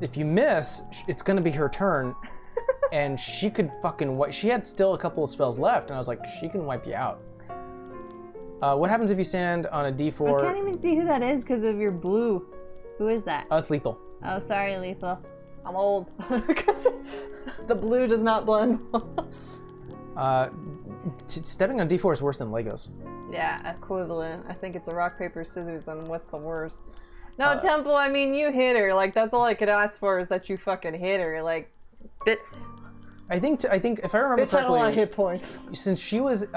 Speaker 1: if you miss, it's gonna be her turn, and she could fucking she had still a couple of spells left, and I was like, she can wipe you out. What happens if you stand on a D4?
Speaker 2: I can't even see who that is because of your blue. Who is that?
Speaker 1: It's Lethal.
Speaker 2: Oh, sorry, Lethal. I'm old. Because the blue does not blend.
Speaker 1: Stepping on D4 is worse than Legos.
Speaker 2: Yeah, equivalent. I think it's a rock, paper, scissors, and what's the worst? No, Temple, I mean, you hit her. Like, that's all I could ask for is that you fucking hit her. Like,
Speaker 1: I think if I remember
Speaker 2: bitch had a
Speaker 1: correctly,
Speaker 2: lot of hit points.
Speaker 1: Since she was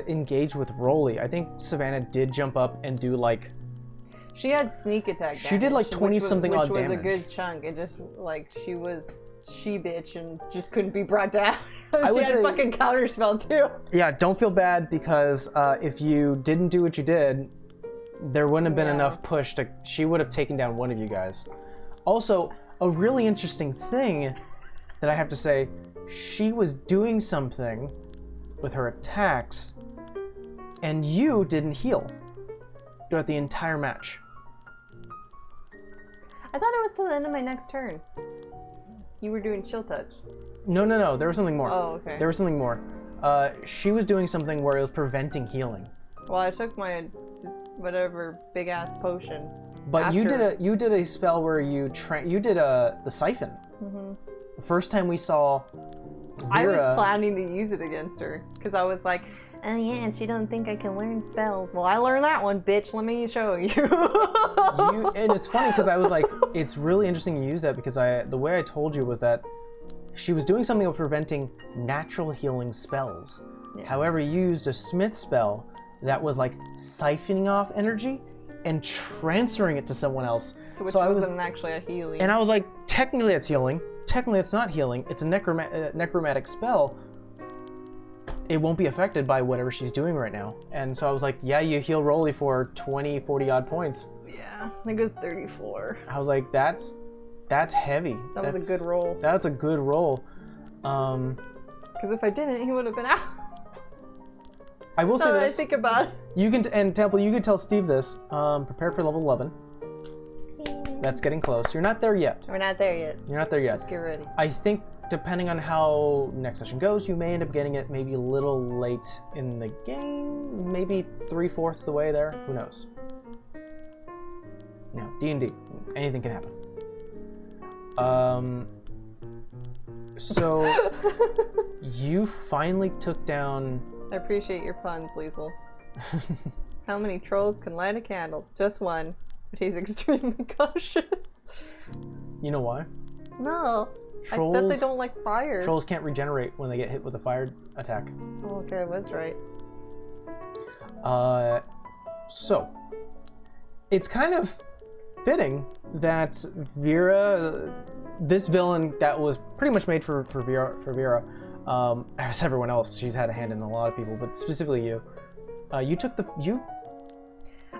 Speaker 1: engaged with Rolly, I think Savannah did jump up and do like.
Speaker 2: She had sneak attack damage.
Speaker 1: She did like 20-something odd damage.
Speaker 2: Which was a good chunk. It just, like, she was she-bitch and just couldn't be brought down. She had a fucking counterspell too.
Speaker 1: Yeah, don't feel bad because if you didn't do what you did, there wouldn't have been enough push to. She would have taken down one of you guys. Also, a really interesting thing that I have to say, she was doing something with her attacks, and you didn't heal throughout the entire match.
Speaker 2: I thought it was till the end of my next turn. You were doing chill touch.
Speaker 1: No. There was something more.
Speaker 2: Oh, okay.
Speaker 1: There was something more. She was doing something where it was preventing healing.
Speaker 2: Well, I took my whatever big ass potion.
Speaker 1: But
Speaker 2: after.
Speaker 1: you did a spell where you did the siphon. Mm-hmm. The first time we saw Vera,
Speaker 2: I was planning to use it against her because I was like, oh yeah, she don't think I can learn spells. Well, I learned that one, bitch. Let me show you.
Speaker 1: And it's funny because I was like, it's really interesting you use that because the way I told you was that she was doing something of preventing natural healing spells. Yeah. However, you used a smith spell that was like siphoning off energy and transferring it to someone else.
Speaker 2: So which wasn't actually a healing.
Speaker 1: And I was like, technically it's healing. Technically it's not healing. It's a necromantic spell. It won't be affected by whatever she's doing right now. And so I was like, yeah, you heal Rolly for 20, 40 odd points.
Speaker 2: Yeah, I think it was 34.
Speaker 1: I was like, that's heavy.
Speaker 2: That was a good roll.
Speaker 1: That's a good roll.
Speaker 2: Because if I didn't, he would have been out.
Speaker 1: I will say this.
Speaker 2: I think about it.
Speaker 1: You can, and Temple, you can tell Steve this. Prepare for level 11. That's getting close. You're not there yet.
Speaker 2: We're not there yet.
Speaker 1: You're not there yet.
Speaker 2: Just get ready.
Speaker 1: I think depending on how next session goes, you may end up getting it maybe a little late in the game. Maybe 3/4 the way there. Who knows? No, D&D. Anything can happen. So you finally took down...
Speaker 2: I appreciate your puns, Lethal. How many trolls can light a candle? Just one, but he's extremely cautious.
Speaker 1: You know why?
Speaker 2: No.
Speaker 1: Trolls,
Speaker 2: I bet they don't like fire.
Speaker 1: Trolls can't regenerate when they get hit with a fire attack.
Speaker 2: Oh, okay, I was right.
Speaker 1: So it's kind of fitting that Vera, this villain that was pretty much made for Vera, as everyone else, she's had a hand in a lot of people, but specifically you. You took the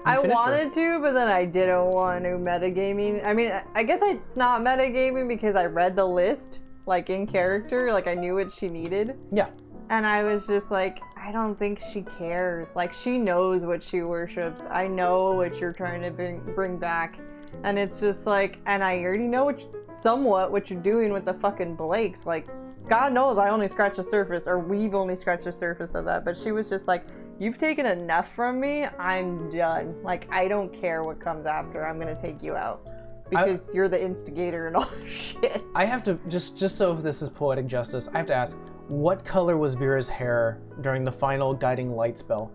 Speaker 2: I wanted to, but then I didn't want to metagaming. I mean, I guess it's not metagaming because I read the list, like in character, like I knew what she needed.
Speaker 1: Yeah.
Speaker 2: And I was just like, I don't think she cares. Like, she knows what she worships. I know what you're trying to bring back. And it's just like, and I already know somewhat what you're doing with the fucking Blakes. Like, God knows I only scratched the surface, or we've only scratched the surface of that. But she was just like, you've taken enough from me, I'm done. Like, I don't care what comes after, I'm gonna take you out. Because you're the instigator and all this shit.
Speaker 1: I have to, just so this is poetic justice, I have to ask, what color was Vera's hair during the final guiding light spell?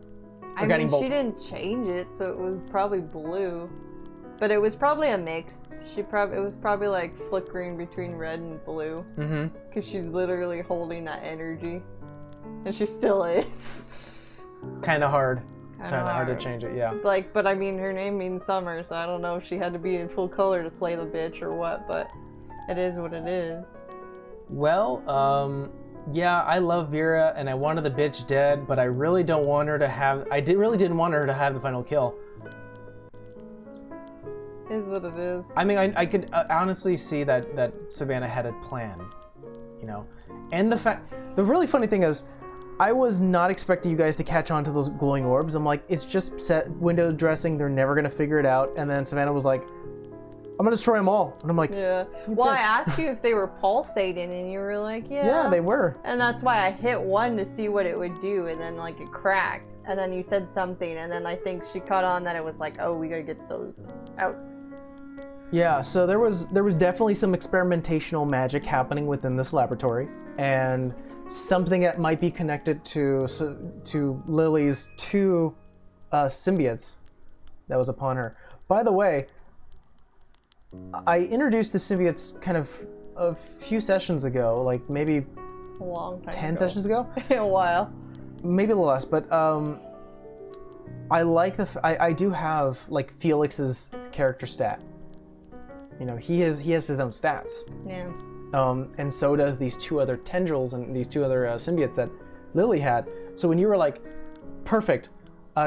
Speaker 2: I mean, she didn't change it, so it was probably blue. But it was probably a mix. It was probably like flickering between red and blue. Mm-hmm. Because she's literally holding that energy. And she still is.
Speaker 1: Kind of hard. Kind of hard to change it, yeah.
Speaker 2: Like, but I mean, her name means summer, so I don't know if she had to be in full color to slay the bitch or what, but it is what it is.
Speaker 1: Well, yeah, I love Vera, and I wanted the bitch dead, but I really don't want her to have... really didn't want her to have the final kill.
Speaker 2: Is what it is.
Speaker 1: I mean, I could honestly see that Savannah had a plan, you know? And the really funny thing is, I was not expecting you guys to catch on to those glowing orbs. I'm like, it's just set window dressing, they're never gonna figure it out. And then Savannah was like, I'm gonna destroy them all. And I'm like,
Speaker 2: yeah. Well, I asked you if they were pulsating, and you were like, yeah.
Speaker 1: Yeah, they were.
Speaker 2: And that's why I hit one to see what it would do, and then like it cracked. And then you said something, and then I think she caught on that it was like, oh, we gotta get those out.
Speaker 1: Yeah, so there was definitely some experimentational magic happening within this laboratory, and something that might be connected to Lily's two symbiotes that was upon her. By the way, I introduced the symbiotes kind of a few sessions ago, like maybe
Speaker 2: a long time
Speaker 1: 10 sessions ago.
Speaker 2: A while.
Speaker 1: Maybe a little less, but I like I do have like Felix's character stat. You know, he has his own stats.
Speaker 2: Yeah.
Speaker 1: And so does these two other tendrils and these two other symbiotes that Lily had. So when you were like, perfect,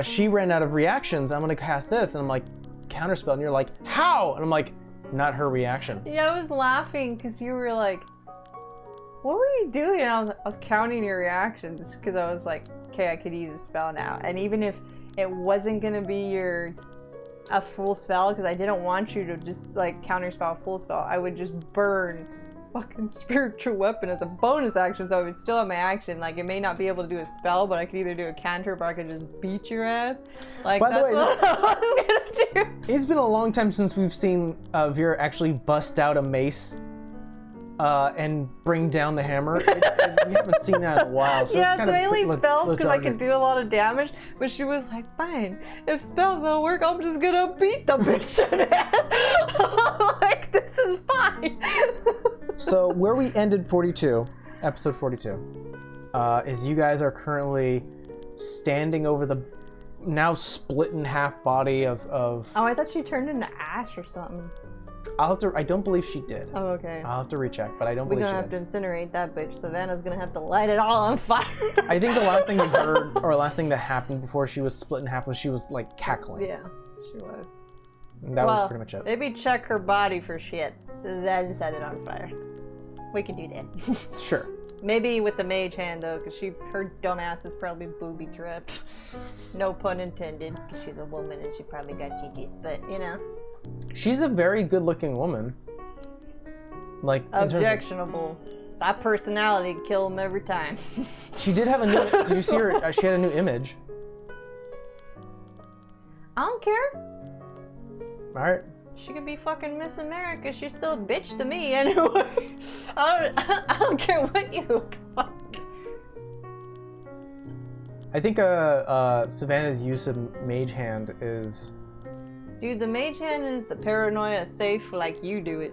Speaker 1: she ran out of reactions, I'm gonna cast this, and I'm like, counterspell, and you're like, how? And I'm like, not her reaction.
Speaker 2: Yeah, I was laughing because you were like, what were you doing? And I was counting your reactions because I was like, okay, I could use a spell now. And even if it wasn't gonna be your a full spell because I didn't want you to just like counterspell a full spell. I would just burn fucking spiritual weapon as a bonus action, so I would still have my action. Like, it may not be able to do a spell, but I could either do a cantrip or I could just beat your ass. Like,
Speaker 1: By the
Speaker 2: that's
Speaker 1: way,
Speaker 2: what I was gonna do.
Speaker 1: It's been a long time since we've seen Vera actually bust out a mace and bring down the hammer. We haven't seen that in a while. So
Speaker 2: Yeah,
Speaker 1: it's
Speaker 2: it's
Speaker 1: kind of
Speaker 2: mainly spells because I
Speaker 1: lethargic.
Speaker 2: could do a lot of damage. But she was like, fine, if spells don't work, I'm just gonna beat the bitch to death. Like, this is fine.
Speaker 1: So where we ended 42, episode 42, is you guys are currently standing over the now split in half body of
Speaker 2: Oh, I thought she turned into ash or something.
Speaker 1: I don't believe she did.
Speaker 2: Oh, okay.
Speaker 1: I'll have to recheck, but I don't
Speaker 2: We're
Speaker 1: believe
Speaker 2: gonna
Speaker 1: she
Speaker 2: have
Speaker 1: did.
Speaker 2: to incinerate that bitch. Savannah's gonna have to light it all on fire.
Speaker 1: I think the last thing we heard, or last thing that happened before she was split in half, was she was like cackling.
Speaker 2: Yeah, she was.
Speaker 1: And that was pretty much it.
Speaker 2: Maybe check her body for shit, then set it on fire. We could do that.
Speaker 1: Sure.
Speaker 2: Maybe with the mage hand though, because her dumb ass is probably booby trapped. No pun intended, because she's a woman and she probably got GGs. But you know,
Speaker 1: She's a very good-looking woman. Like in terms of-
Speaker 2: objectionable. That personality could kill him every time.
Speaker 1: she did have a new. Did you see her? She had a new image.
Speaker 2: I don't care.
Speaker 1: All right.
Speaker 2: She could be fucking Miss America. She's still a bitch to me anyway. I don't care what you look like.
Speaker 1: I think Savannah's use of Mage Hand is.
Speaker 2: Dude, the mage hand is the paranoia safe like you do it.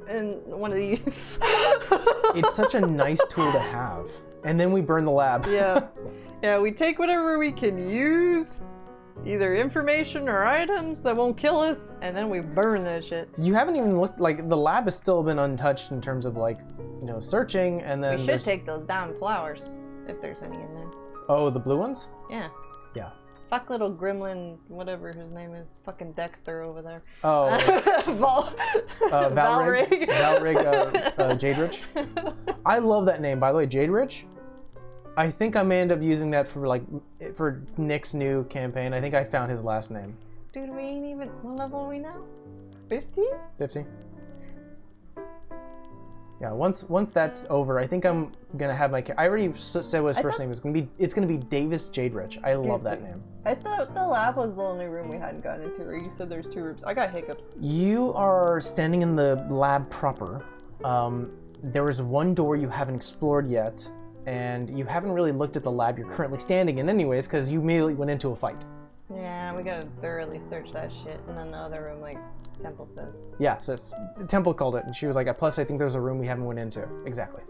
Speaker 2: In one of these.
Speaker 1: It's such a nice tool to have. And then we burn the lab.
Speaker 2: Yeah. Yeah, we take whatever we can use, either information or items that won't kill us, and then we burn that shit.
Speaker 1: You haven't even looked, like, the lab has still been untouched in terms of, like, you know, searching, and then
Speaker 2: We should
Speaker 1: there's-
Speaker 2: take those down flowers, if there's any in there.
Speaker 1: Oh, the blue ones?
Speaker 2: Yeah.
Speaker 1: Yeah.
Speaker 2: Fuck little gremlin, whatever his name is, fucking Dexter over there.
Speaker 1: Oh,
Speaker 2: Valrig.
Speaker 1: Valrig Jade Rich. I love that name, by the way, Jade Rich. I think I may end up using that for Nick's new campaign. I think I found his last name.
Speaker 2: Dude, we ain't even, what level are we now? 50?
Speaker 1: 50. Yeah, once that's over, I think I'm gonna have my. I already said what his first name is. It's gonna be Davis Jade Rich. I love that name.
Speaker 2: I thought the lab was the only room we hadn't gotten into, or you said there's 2 rooms. I got hiccups.
Speaker 1: You are standing in the lab proper. There is one door you haven't explored yet, and you haven't really looked at the lab you're currently standing in anyways, because you immediately went into a fight.
Speaker 2: Yeah, we gotta thoroughly search that shit. And then the other room, like, Temple said.
Speaker 1: Yeah, so Temple called it, and she was like, plus I think there's a room we haven't went into. Exactly.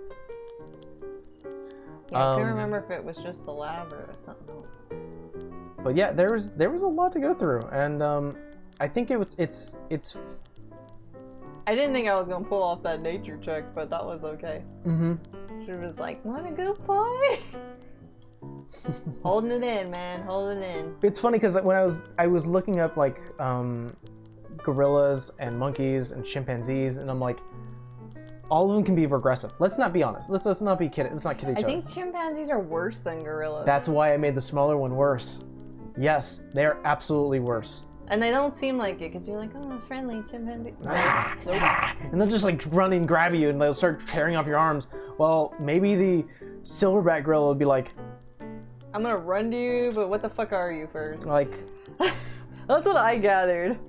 Speaker 2: Yeah, I can't remember if it was just the lab or something else.
Speaker 1: But yeah, there was a lot to go through, and I think it's
Speaker 2: I didn't think I was gonna pull off that nature check, but that was okay.
Speaker 1: mm-hmm.
Speaker 2: She was like, wanna go play? Holding it in, man, holding it in.
Speaker 1: It's funny because when I was looking up like gorillas and monkeys and chimpanzees, and I'm like, all of them can be regressive. Let's not be honest. Let's not be kidding. Let's not kid each other.
Speaker 2: I think chimpanzees are worse than gorillas.
Speaker 1: That's why I made the smaller one worse. Yes, they are absolutely worse.
Speaker 2: And they don't seem like it, because you're like, oh, friendly chimpanzee.
Speaker 1: And they'll just like run and grab you, and they'll start tearing off your arms. Well, maybe the silverback gorilla would be like,
Speaker 2: I'm gonna run to you, but what the fuck are you first?
Speaker 1: like.
Speaker 2: That's what I gathered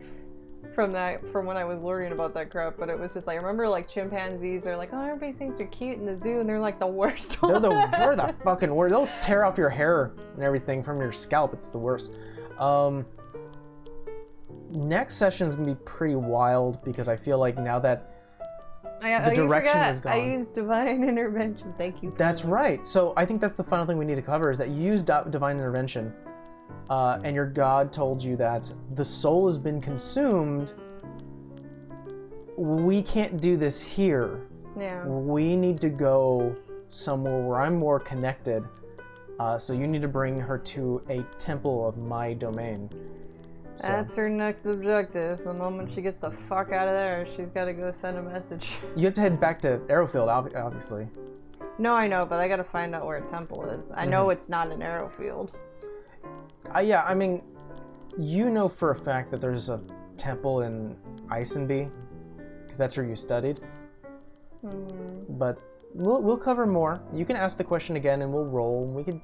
Speaker 2: from when I was learning about that crap. But it was just like, I remember like chimpanzees are like, oh, everybody thinks they're cute in the zoo, and they're like the worst.
Speaker 1: They're the fucking worst. They'll tear off your hair and everything from your scalp. It's the worst. Next session is gonna be pretty wild because I feel like now that the direction is gone.
Speaker 2: I used divine intervention. Thank you.
Speaker 1: That's right. So I think that's the final thing we need to cover is that you used divine intervention, and your god told you that the soul has been consumed. We can't do this here.
Speaker 2: Yeah.
Speaker 1: We need to go somewhere where I'm more connected. So you need to bring her to a temple of my domain. So.
Speaker 2: That's her next objective. The moment she gets the fuck out of there, she's got to go send a message.
Speaker 1: You have to head back to Arrowfield, obviously.
Speaker 2: No, I know, but I got to find out where a temple is. I know it's not an Arrowfield.
Speaker 1: Yeah, I mean, you know for a fact that there's a temple in Isenby, because that's where you studied. But we'll cover more. You can ask the question again, and we'll roll. We could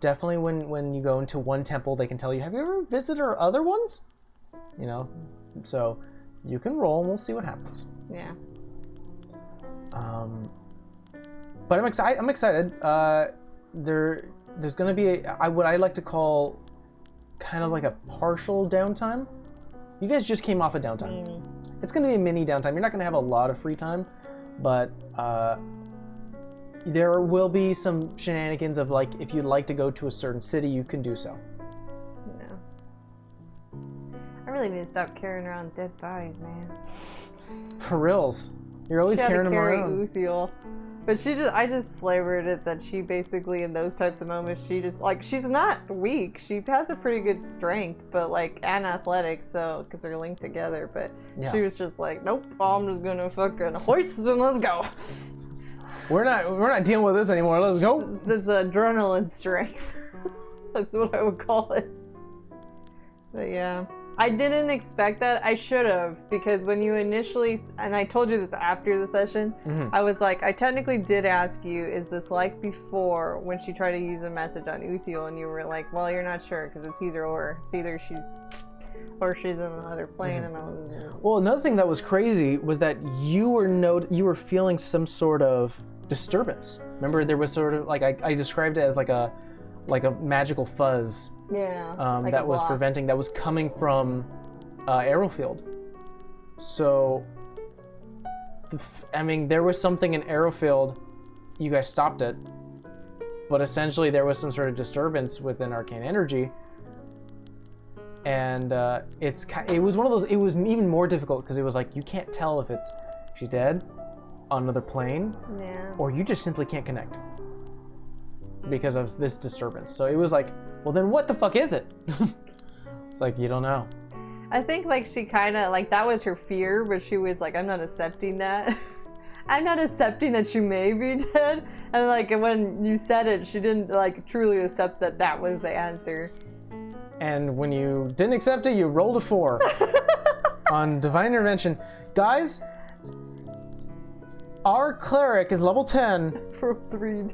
Speaker 1: definitely, when you go into one temple, they can tell you, "Have you ever visited our other ones?" You know, so you can roll, and we'll see what happens.
Speaker 2: Yeah.
Speaker 1: But I'm excited. There's going to be what I like to call kind of like a partial downtime. You guys just came off a downtime.
Speaker 2: Mini.
Speaker 1: It's going to be a mini downtime. You're not going to have a lot of free time, but there will be some shenanigans of like, if you'd like to go to a certain city, you can do so.
Speaker 2: Yeah. I really need to stop carrying around dead bodies, man.
Speaker 1: For reals. You're always carrying them around.
Speaker 2: Uthiel. But I just flavored it that she basically, in those types of moments, she just, like, she's not weak. She has a pretty good strength, but, like, and athletics, so, because they're linked together. But she was just like, nope, I'm just gonna fucking hoist and let's go.
Speaker 1: We're not dealing with this anymore. Let's go.
Speaker 2: That's adrenaline strength. That's what I would call it. But yeah. I didn't expect that. I should have, because when you initially, and I told you this after the session, I was like, I technically did ask you, is this like before when she tried to use a message on Uthiel, and you were like, well, you're not sure, because it's either or. It's either she's in another plane, and I was...
Speaker 1: Well, another thing that was crazy was that you were feeling some sort of disturbance. Remember, there was sort of, like, I described it as like a magical fuzz.
Speaker 2: Yeah, like
Speaker 1: that was preventing, that was coming from Arrowfield. So, there was something in Arrowfield, you guys stopped it, but essentially there was some sort of disturbance within Arcane Energy, and it was one of those, it was even more difficult, because it was like, you can't tell if she's dead, on another plane, or you just simply can't connect because of this disturbance. So it was like, well, then what the fuck is it? It's like, you don't know.
Speaker 2: I think, like, she kind of, like, that was her fear, but she was like, I'm not accepting that. I'm not accepting that she may be dead. And, like, when you said it, she didn't, like, truly accept that that was the answer.
Speaker 1: And when you didn't accept it, you rolled a 4 on Divine Intervention. Guys, our cleric is level 10.
Speaker 2: For 3.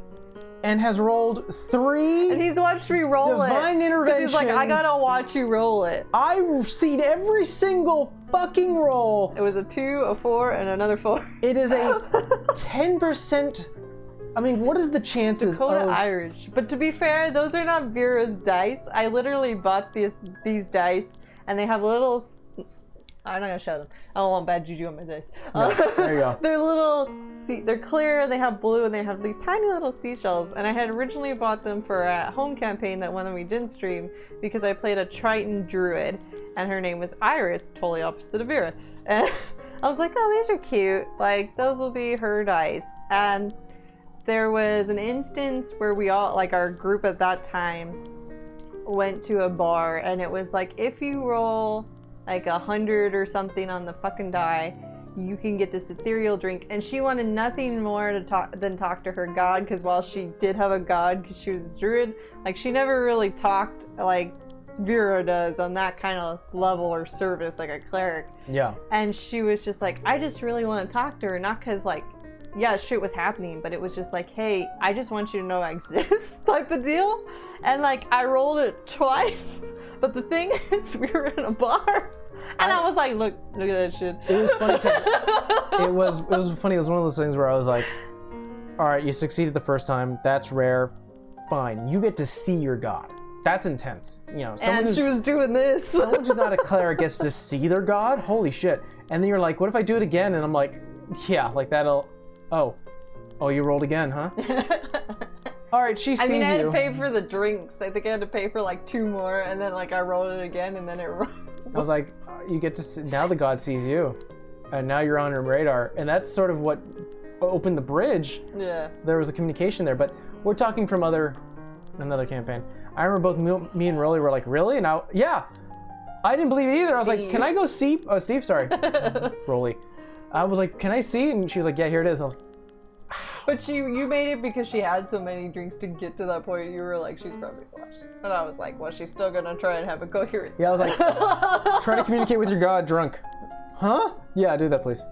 Speaker 1: And has rolled 3.
Speaker 2: And he's watched me roll
Speaker 1: Divine Interventions.
Speaker 2: He's like, I gotta watch you roll it.
Speaker 1: I've seen every single fucking roll.
Speaker 2: It was a 2, a 4, and another 4.
Speaker 1: It is a 10%. I mean, what is the chances
Speaker 2: Dakota
Speaker 1: of...
Speaker 2: Irish. But to be fair, those are not Vera's dice. I literally bought these dice, and they have little... I'm not gonna show them. I don't want bad juju on my dice.
Speaker 1: No, there you go.
Speaker 2: They're clear, they have blue, and they have these tiny little seashells. And I had originally bought them for a home campaign, that one that we didn't stream, because I played a Triton druid, and her name was Iris, totally opposite of Vera. And I was like, oh, these are cute. Like, those will be her dice. And there was an instance where we all, like, our group at that time went to a bar, and it was like, if you roll like 100 or something on the fucking die, you can get this ethereal drink. And she wanted nothing more than talk to her god, because while she did have a god because she was a druid, like, she never really talked like Vera does on that kind of level or service, like a cleric.
Speaker 1: Yeah.
Speaker 2: And she was just like, I just really want to talk to her, not because, like, yeah, shit was happening, but it was just like, hey, I just want you to know I exist type of deal. And, like, I rolled it twice, but the thing is, we were in a bar, and I was like, look at that shit.
Speaker 1: It was funny. It was funny. It was one of those things where I was like, all right, you succeeded the first time. That's rare. Fine. You get to see your god. That's intense. You know,
Speaker 2: and she was doing this.
Speaker 1: Someone who's not a cleric gets to see their god? Holy shit. And then you're like, what if I do it again? And I'm like, yeah, like that'll... Oh, you rolled again, huh? All right, she sees you.
Speaker 2: I had to pay for the drinks. I think I had to pay for like 2 more, and then like I rolled it again, and then it rolled.
Speaker 1: I was like, you get to see, now the god sees you, and now you're on her radar, and that's sort of what opened the bridge.
Speaker 2: Yeah.
Speaker 1: There was a communication there, but we're talking from another campaign. I remember both me and Rolly were like, really? And yeah. I didn't believe it either. I was like, can I go see? Oh, Steve, sorry. Rolly. I was like, can I see? And she was like, yeah, here it is. I was like,
Speaker 2: But you made it because she had so many drinks to get to that point. You were like, she's probably sloshed. And I was like, well, she's still gonna try and have a coherent.
Speaker 1: Yeah, I was like, try to communicate with your god drunk. Huh? Yeah, do that, please.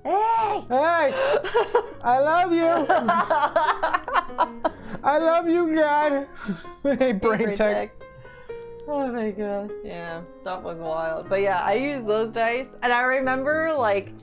Speaker 2: Hey!
Speaker 1: Hey! I love you! I love you, God! Hey, brain tech.
Speaker 2: Oh my god. Yeah, that was wild. But yeah, I used those dice, and I remember, like,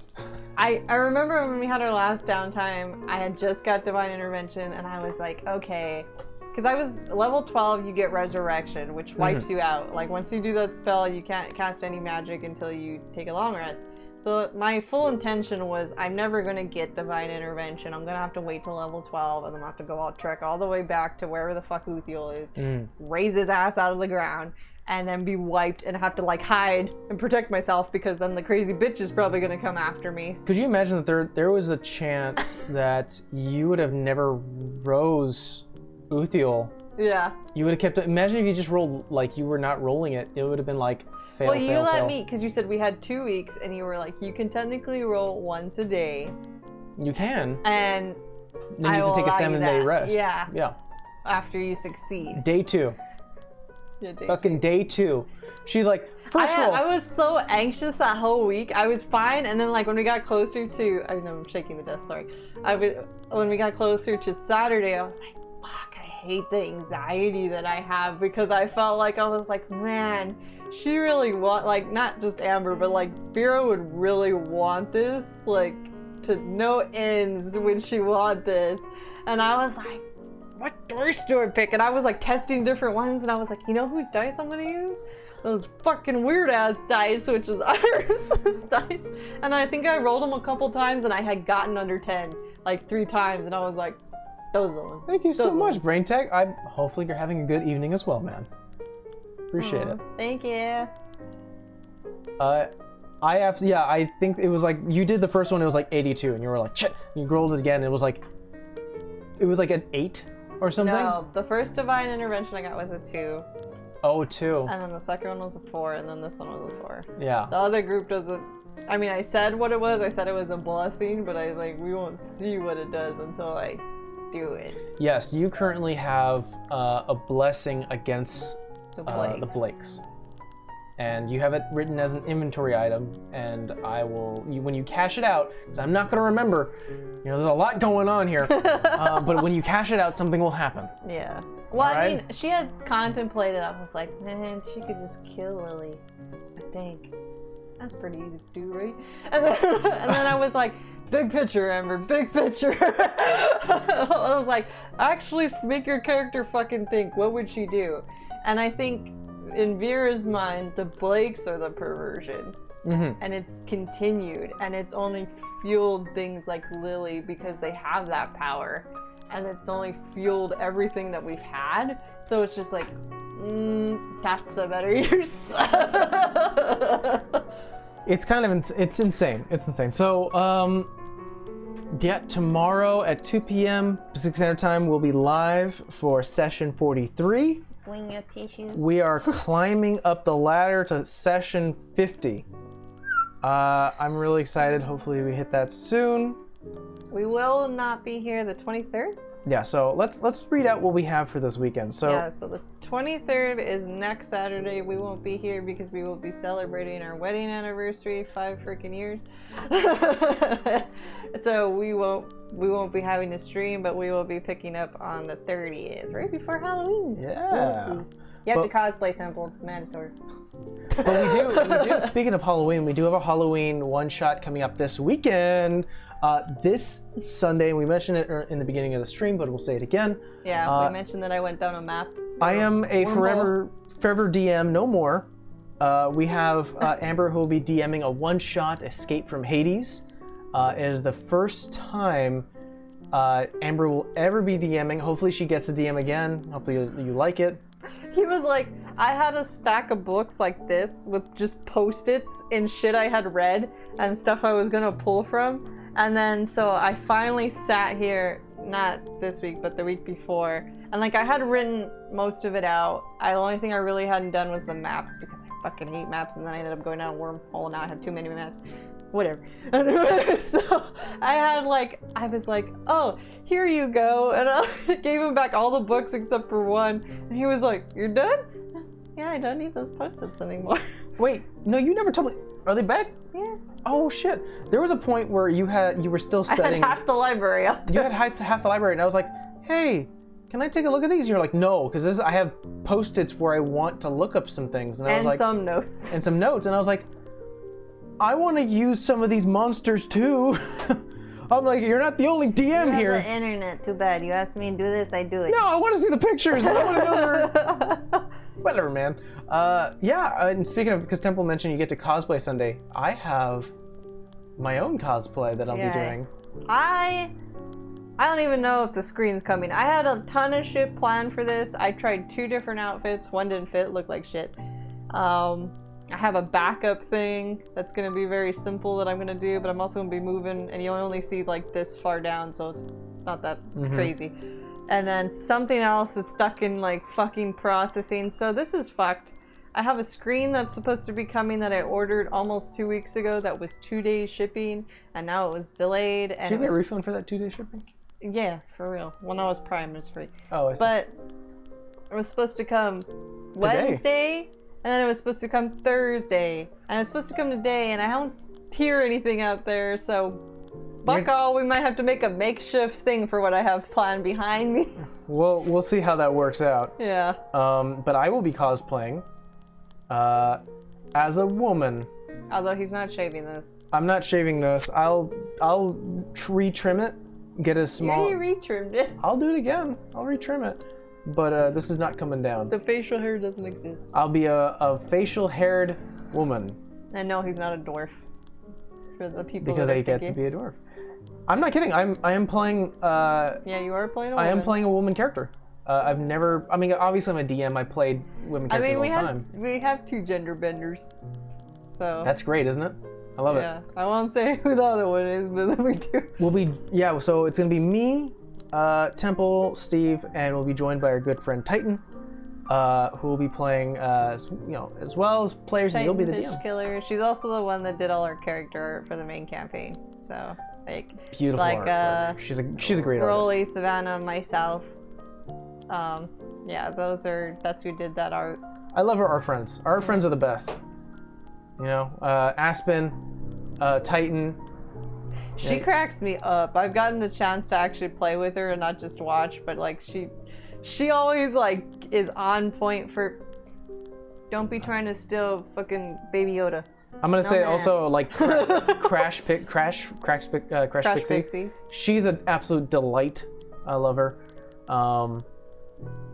Speaker 2: I remember when we had our last downtime, I had just got Divine Intervention, and I was like, okay. Because I was level 12, you get Resurrection, which wipes you out. Like, once you do that spell, you can't cast any magic until you take a long rest. So my full intention was, I'm never going to get Divine Intervention. I'm going to have to wait till level 12, and I'm going to have to go out, trek all the way back to wherever the fuck Uthiel is, raise his ass out of the ground, and then be wiped and have to, like, hide and protect myself, because then the crazy bitch is probably going to come after me.
Speaker 1: Could you imagine that there was a chance that you would have never rose Uthiel?
Speaker 2: Yeah.
Speaker 1: You would have kept it. Imagine if you just rolled, like, you were not rolling it. It would have been like, fail,
Speaker 2: well, you
Speaker 1: fail,
Speaker 2: let
Speaker 1: fail.
Speaker 2: me, because you said we had 2 weeks, and you were like, you can technically roll once a day.
Speaker 1: You can.
Speaker 2: And
Speaker 1: then you can take a 7-day rest.
Speaker 2: Yeah.
Speaker 1: Yeah.
Speaker 2: After you succeed.
Speaker 1: Day 2.
Speaker 2: Yeah,
Speaker 1: Fucking day 2. She's like, first of all.
Speaker 2: I was so anxious that whole week. I was fine, and then, like, when we got closer to, I know I'm shaking the desk, sorry. When we got closer to Saturday, I was like, fuck, I hate the anxiety that I have, because I felt like, I was like, man, she really like, not just Amber, but like Vera would really want this, like, to no ends when she want this. And I was like, what dice do I pick? And I was like testing different ones, and I was like, you know whose dice I'm gonna use? Those fucking weird ass dice, which is Iris's dice. And I think I rolled them a couple times, and I had gotten under 10 like 3 times, and I was like, those are the ones.
Speaker 1: Thank you so much, Brain Tech. Hopefully you're having a good evening as well, man. Appreciate it.
Speaker 2: Thank you.
Speaker 1: I think it was like, you did the first one, it was like 82, and you were like, shit. You rolled it again, and it was like an 8 or something?
Speaker 2: No, the first Divine Intervention I got was a 2.
Speaker 1: Oh, 2.
Speaker 2: And then the second one was a 4, and then this one was a 4.
Speaker 1: Yeah.
Speaker 2: The other group doesn't, I mean, I said what it was, I said it was a blessing, but I, like, we won't see what it does until I do it.
Speaker 1: Yes, you currently have a blessing against the Blakes. And you have it written as an inventory item, and I will, when you cash it out, because I'm not going to remember, there's a lot going on here, but when you cash it out, something will happen.
Speaker 2: Yeah. Well,
Speaker 1: right?
Speaker 2: I mean, she had contemplated, I was like, man, she could just kill Lily, I think. That's pretty easy to do, right? And then I was like, big picture, Amber, big picture. I was like, actually make your character fucking think, what would she do? And I think in Vera's mind, the Blakes are the perversion. And it's continued, and it's only fueled things like Lily because they have that power, and it's only fueled everything that we've had. So it's just like, that's the better use.
Speaker 1: It's kind of, it's insane. It's insane. So, yeah, tomorrow at 2 p.m. Pacific Standard Time, we'll be live for session 43.
Speaker 2: Bring your tissues.
Speaker 1: We are climbing up the ladder to session 50. I'm really excited. Hopefully we hit that soon.
Speaker 2: We will not be here the 23rd.
Speaker 1: Yeah, so let's read out what we have for this weekend. So
Speaker 2: yeah, so the 23rd is next Saturday. We won't be here because we will be celebrating our wedding anniversary, 5 freaking years. So we won't be having a stream, but we will be picking up on the 30th, right before Halloween.
Speaker 1: Yeah.
Speaker 2: Spooky. You have to cosplay Temple, it's mandatory.
Speaker 1: But we do, speaking of Halloween, we do have a Halloween one-shot coming up this weekend. This Sunday, we mentioned it in the beginning of the stream, but we'll say it again.
Speaker 2: Yeah, we mentioned that I went down a map.
Speaker 1: I am a forever DM, no more. We have Amber, who will be DMing a one-shot Escape from Hades. It is the first time Amber will ever be DMing. Hopefully she gets to DM again. Hopefully you like it.
Speaker 2: He was like, I had a stack of books like this with just post-its and shit I had read and stuff I was gonna pull from. And then so I finally sat here, not this week, but the week before. And like I had written most of it out. The only thing I really hadn't done was the maps because I fucking hate maps. And then I ended up going down a wormhole. Now I have too many maps. whatever. So I was like, oh, here you go. And I gave him back all the books except for one. And he was like, you're done? I was like, yeah, I don't need those Post-its anymore.
Speaker 1: Wait, no, you never told me. Are they back?
Speaker 2: Yeah.
Speaker 1: Oh shit! There was a point where you were still studying.
Speaker 2: I had half the library out there.
Speaker 1: You had half the library, and I was like, "Hey, can I take a look at these?" And you're like, "No," because I have Post-its where I want to look up some things, and I was like,
Speaker 2: some notes.
Speaker 1: And some notes, and I was like, "I want to use some of these monsters too." I'm like, "You're not the only DM here."
Speaker 2: The internet, too bad. You asked me to do this, I do it.
Speaker 1: No, I want to see the pictures. I want to know where. Whatever, man. And speaking of, because Temple mentioned you get to cosplay Sunday, I have my own cosplay that I'll be doing.
Speaker 2: I don't even know if the screen's coming. I had a ton of shit planned for this. I tried 2 different outfits. One didn't fit, looked like shit. I have a backup thing that's gonna be very simple that I'm gonna do, but I'm also gonna be moving, and you only see like this far down, so it's not that crazy. And then something else is stuck in like fucking processing, so this is fucked. I have a screen that's supposed to be coming that I ordered almost 2 weeks ago that was 2 days shipping, and now it was delayed. And
Speaker 1: did you get a refund for that 2-day shipping?
Speaker 2: Yeah, for real. When I was Prime, it was free.
Speaker 1: Oh, I see.
Speaker 2: But it was supposed to come Wednesday, and then it was supposed to come Thursday, and it's supposed to come today, and I don't hear anything out there, so fuck all. We might have to make a makeshift thing for what I have planned behind me.
Speaker 1: We'll see how that works out.
Speaker 2: Yeah.
Speaker 1: But I will be cosplaying as a woman.
Speaker 2: Although he's not shaving this.
Speaker 1: I'm not shaving this. I'll retrim it. Get a small.
Speaker 2: You already retrimmed it.
Speaker 1: I'll do it again. I'll retrim it. But this is not coming down.
Speaker 2: The facial hair doesn't exist.
Speaker 1: I'll be a facial haired woman.
Speaker 2: And no, he's not a dwarf. For the people
Speaker 1: because
Speaker 2: that
Speaker 1: I get to be a dwarf. I'm not kidding. I am playing.
Speaker 2: Yeah, you are playing a woman.
Speaker 1: I am playing a woman character. I've never. I mean, obviously I'm a DM. I played women characters all the time.
Speaker 2: We have 2 gender benders. So.
Speaker 1: That's great, isn't it? I love it.
Speaker 2: Yeah, I won't say who the other one is, but we do.
Speaker 1: So it's gonna be me, Temple, Steve, and we'll be joined by our good friend Titan, who will be playing, as well as players,
Speaker 2: Titan,
Speaker 1: and you'll be the
Speaker 2: Fish
Speaker 1: DM.
Speaker 2: Killer. She's also the one that did all our character art for the main campaign. So, like,
Speaker 1: beautiful art. She's a great
Speaker 2: Broly,
Speaker 1: artist.
Speaker 2: Savannah, myself. Yeah, that's who did that art.
Speaker 1: I love our friends. Our friends are the best. Aspen, Titan.
Speaker 2: She cracks me up. I've gotten the chance to actually play with her and not just watch, but like she always like is on point for. Don't be trying to steal fucking Baby Yoda.
Speaker 1: I'm gonna say also like Crash Pixie. She's an absolute delight. I love her.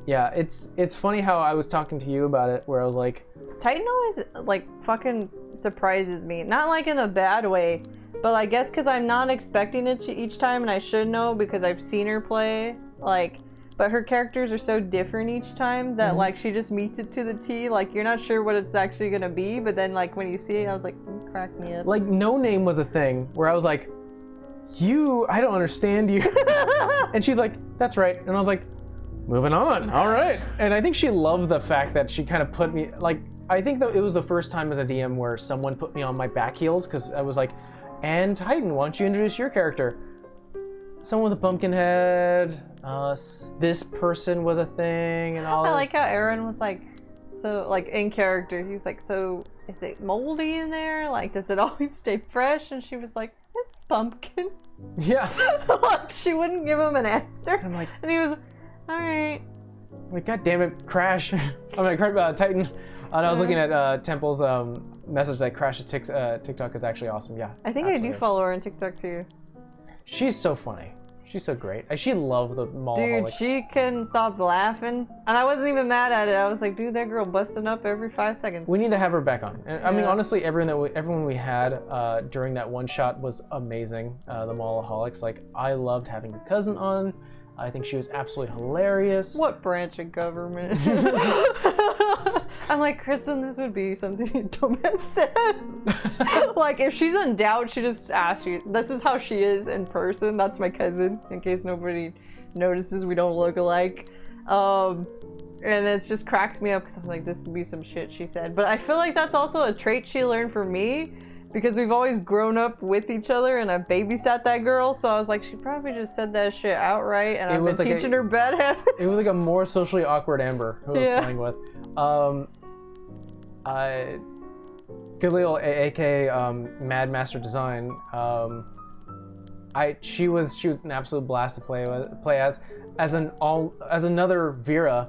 Speaker 1: Yeah, it's funny how I was talking to you about it, where I was like,
Speaker 2: Titan always like fucking surprises me. Not like in a bad way, but I guess because I'm not expecting it each time, and I should know because I've seen her play. Like, but her characters are so different each time that like she just meets it to the T. Like you're not sure what it's actually gonna be, but then like when you see it, I was like, crack me up.
Speaker 1: Like No Name was a thing where I was like, I don't understand you, and she's like, that's right, and I was like, moving on. All right. And I think she loved the fact that she kind of put me, like, I think that it was the first time as a DM where someone put me on my back heels, because I was like, and Titan, why don't you introduce your character? Someone with a pumpkin head, this person was a thing, and all.
Speaker 2: I like how Aaron was like, so, like, in character, he was like, so, is it moldy in there? Like, does it always stay fresh? And she was like, it's pumpkin.
Speaker 1: Yeah.
Speaker 2: Like, she wouldn't give him an answer.
Speaker 1: I'm like,
Speaker 2: and he was, all right.
Speaker 1: Like, God damn it, Crash. Titan. And I was looking at Temple's message that Crash's TikTok is actually awesome. Yeah.
Speaker 2: I think I do follow her on TikTok too.
Speaker 1: She's so funny. She's so great. She loved the mall.
Speaker 2: Dude, she couldn't stop laughing. And I wasn't even mad at it. I was like, dude, that girl busting up every 5 seconds.
Speaker 1: We need to have her back on. And, I mean, honestly, everyone we had during that one shot was amazing. The Mallaholics. Like, I loved having your cousin on. I think she was absolutely hilarious.
Speaker 2: What branch of government? I'm like, Kristen, this would be something you don't have sense. Like, if she's in doubt, she just asks you. This is how she is in person. That's my cousin, in case nobody notices we don't look alike. And it just cracks me up because I'm like, this would be some shit she said. But I feel like that's also a trait she learned from me. because we've always grown up with each other, and I babysat that girl. So I was like, she probably just said that shit outright, and I've been teaching her bad habits.
Speaker 1: It was like a more socially awkward Amber who I was playing with. Galil, aka Mad Master Design. She was an absolute blast to play as another Vera,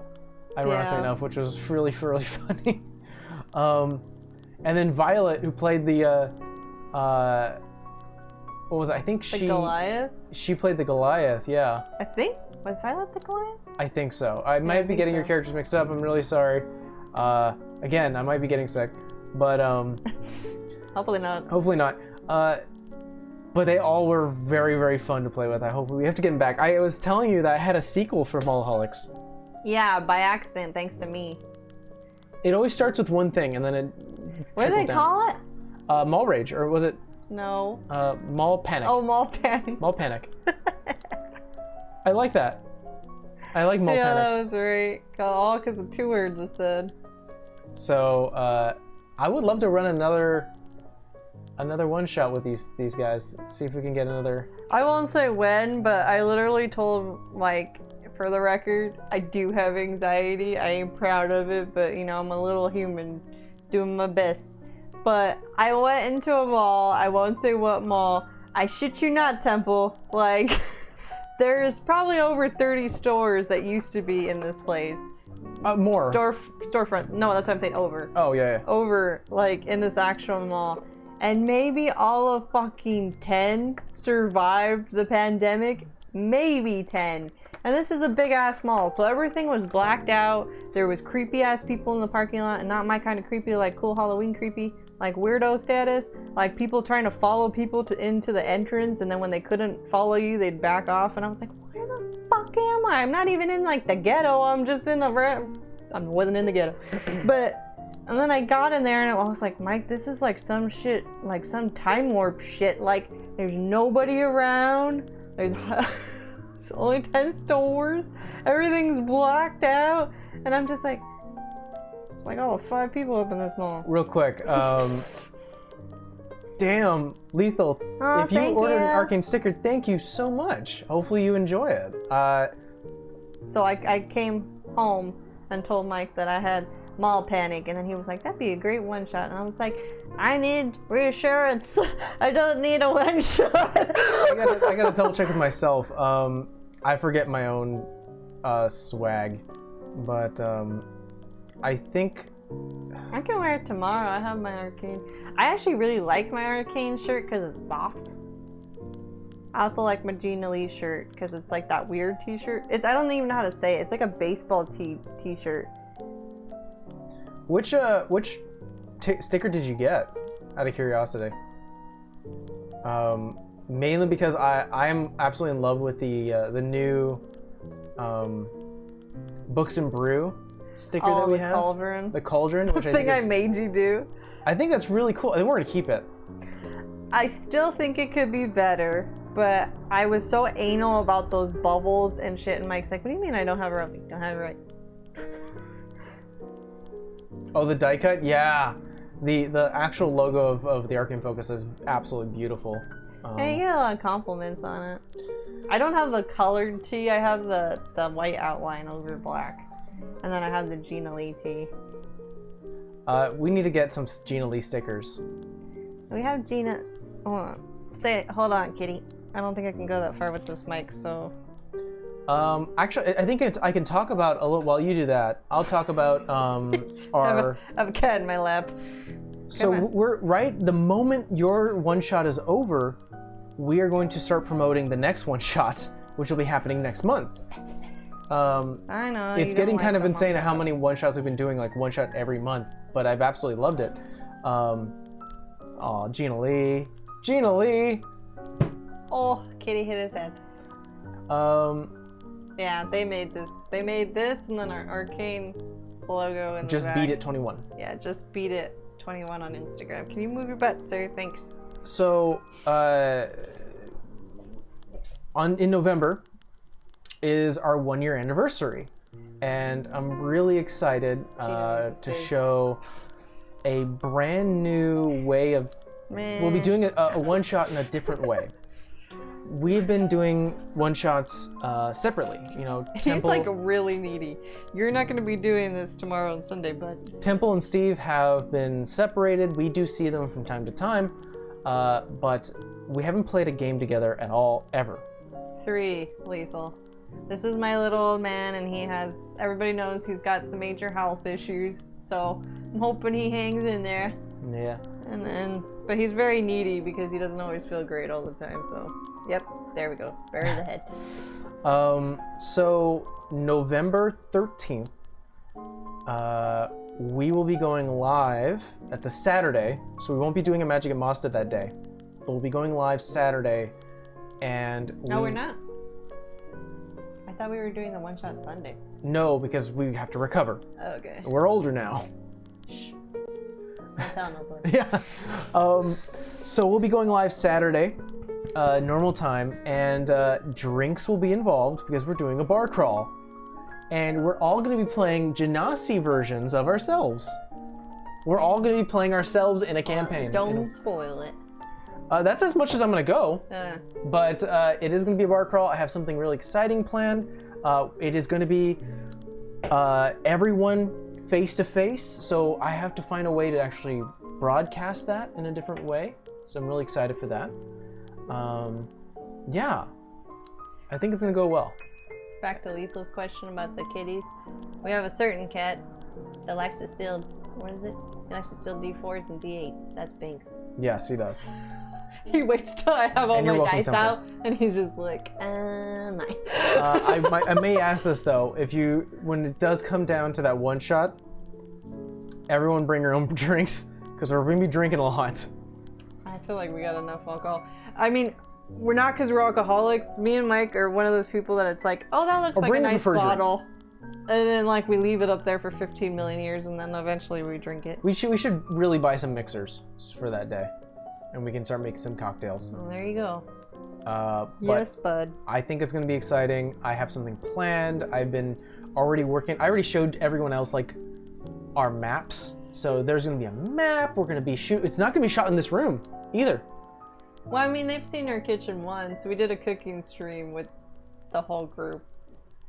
Speaker 1: ironically enough, which was really funny. And then Violet, who played the what was it? I think she
Speaker 2: Goliath.
Speaker 1: She played the Goliath. Yeah.
Speaker 2: I think was Violet the Goliath.
Speaker 1: I think so. I might be getting your characters mixed up. I'm really sorry. Again, I might be getting sick, but
Speaker 2: hopefully not.
Speaker 1: Hopefully not. But they all were very fun to play with. We have to get them back. I was telling you that I had a sequel for Mallaholics.
Speaker 2: Yeah, by accident, thanks to me.
Speaker 1: It always starts with one thing, and then it.
Speaker 2: What did they call it?
Speaker 1: Mall Rage, or was it?
Speaker 2: No.
Speaker 1: Mall Panic.
Speaker 2: Oh, Mall Panic.
Speaker 1: Mall Panic. I like that. I like Mall Panic.
Speaker 2: Yeah, that was right. All because of 2 words I said.
Speaker 1: So, I would love to run another one shot with these guys. See if we can get another.
Speaker 2: I won't say when, but I literally told Mike, for the record, I do have anxiety. I ain't proud of it, but you know, I'm a little human doing my best. But I went into a mall. I won't say what mall. I shit you not, Temple. Like, there's probably over 30 stores that used to be in this place.
Speaker 1: More.
Speaker 2: Storefront. No, that's what I'm saying. Over.
Speaker 1: Oh, yeah.
Speaker 2: Over, like, in this actual mall. And maybe all of fucking 10 survived the pandemic. Maybe 10. And this is a big ass mall, so everything was blacked out. There was creepy ass people in the parking lot, and not my kind of creepy, like cool Halloween creepy, like weirdo status, like people trying to follow people into the entrance, and then when they couldn't follow you, they'd back off. And I was like, where the fuck am I? I'm not even in like the ghetto. I'm just in I wasn't in the ghetto, and then I got in there and I was like, Mike, this is like some shit, like some time warp shit. Like there's nobody around. There's only 10 stores. Everything's blocked out. And I'm just like all 5 people up in this mall.
Speaker 1: Real quick. Damn, Lethal.
Speaker 2: Oh,
Speaker 1: if you ordered an Arcane sticker, thank you so much. Hopefully you enjoy it.
Speaker 2: So I came home and told Mike that I had Mall Panic, and then he was like, that'd be a great one shot. And I was like, I need reassurance. I don't need a one shot.
Speaker 1: I gotta double check with myself. I forget my own swag, but I think
Speaker 2: I can wear it tomorrow. I have my Arcane. I actually really like my Arcane shirt because it's soft. I also like my Gina Lee shirt because it's like that weird t-shirt. I don't even know how to say it. It's like a baseball t-shirt.
Speaker 1: Which sticker did you get, out of curiosity? Mainly because I am absolutely in love with the new Books and Brew sticker that we have.
Speaker 2: Cauldron.
Speaker 1: The cauldron, which
Speaker 2: I made you do.
Speaker 1: I think that's really cool. I think we're gonna keep it.
Speaker 2: I still think it could be better, but I was so anal about those bubbles and shit, and Mike's like, what do you mean I don't have it right? I was like, you don't have it right.
Speaker 1: Oh, the die cut? Yeah. The actual logo of the Arcane Focus is absolutely beautiful.
Speaker 2: Yeah, you get a lot of compliments on it. I don't have the colored tee. I have the white outline over black. And then I have the Gina Lee tee.
Speaker 1: We need to get some Gina Lee stickers.
Speaker 2: We have Gina... Hold on, kitty. I don't think I can go that far with this mic, so...
Speaker 1: Actually, I think I can talk about a little while you do that. I'll talk about our.
Speaker 2: I have a cat in my lap.
Speaker 1: So we're right. The moment your one shot is over, we are going to start promoting the next one shot, which will be happening next month.
Speaker 2: I know.
Speaker 1: It's getting kind of insane how many one shots we've been doing, like one shot every month. But I've absolutely loved it. Oh, Gina Lee.
Speaker 2: Oh, kitty hit his head. Yeah, they made this. They made this, and then our Arcane logo in
Speaker 1: Just
Speaker 2: the back.
Speaker 1: Beat It 21.
Speaker 2: Yeah, Just Beat It 21 on Instagram. Can you move your butt, sir? Thanks.
Speaker 1: So, in November is our 1-year anniversary, and I'm really excited to show a brand new way of We'll be doing a one-shot in a different way. We've been doing one-shots separately. You know, Temple...
Speaker 2: He's like really needy. You're not going to be doing this tomorrow and Sunday, bud.
Speaker 1: Temple and Steve have been separated. We do see them from time to time, but we haven't played a game together at all, ever.
Speaker 2: 3, Lethal. This is my little old man, and he has... Everybody knows he's got some major health issues, so I'm hoping he hangs in there.
Speaker 1: Yeah.
Speaker 2: And then... But he's very needy because he doesn't always feel great all the time, so... Yep, there we go. Bury the head.
Speaker 1: So November 13th, we will be going live. That's a Saturday, so we won't be doing a Magic at Mazda that day. But we'll be going live Saturday, and
Speaker 2: we're not. I thought we were doing the one-shot Sunday.
Speaker 1: No, because we have to recover.
Speaker 2: Okay.
Speaker 1: We're older now.
Speaker 2: Shh. Don't tell nobody.
Speaker 1: Yeah. So we'll be going live Saturday, normal time, and drinks will be involved because we're doing a bar crawl. And we're all going to be playing Genasi versions of ourselves. We're all going to be playing ourselves in a campaign.
Speaker 2: Don't spoil it.
Speaker 1: That's as much as I'm going to go. But it is going to be a bar crawl. I have something really exciting planned. It is going to be everyone face to face. So I have to find a way to actually broadcast that in a different way. So I'm really excited for that. Yeah, I think it's going to go well.
Speaker 2: Back to Lethal's question about the kitties. We have a certain cat that likes to steal, what is it? He likes to steal D4s and D8s. That's Binks.
Speaker 1: Yes, he does.
Speaker 2: He waits till I have all my dice
Speaker 1: Temple.
Speaker 2: out, and he's just like, mine.
Speaker 1: I may ask this though, when it does come down to that one shot, everyone bring your own drinks, because we're going to be drinking a lot.
Speaker 2: I feel like we got enough alcohol. I mean, we're not because we're alcoholics. Me and Mike are one of those people that it's like, oh, that looks like a nice bottle. And then like we leave it up there for 15 million years, and then eventually we drink it.
Speaker 1: We should really buy some mixers for that day, and we can start making some cocktails.
Speaker 2: Well, there you go.
Speaker 1: Yes,
Speaker 2: bud.
Speaker 1: I think it's going to be exciting. I have something planned. I've been already working. I already showed everyone else like our maps. So there's going to be a map. We're going to be It's not going to be shot in this room either.
Speaker 2: Well, I mean, they've seen our kitchen once. We did a cooking stream with the whole group,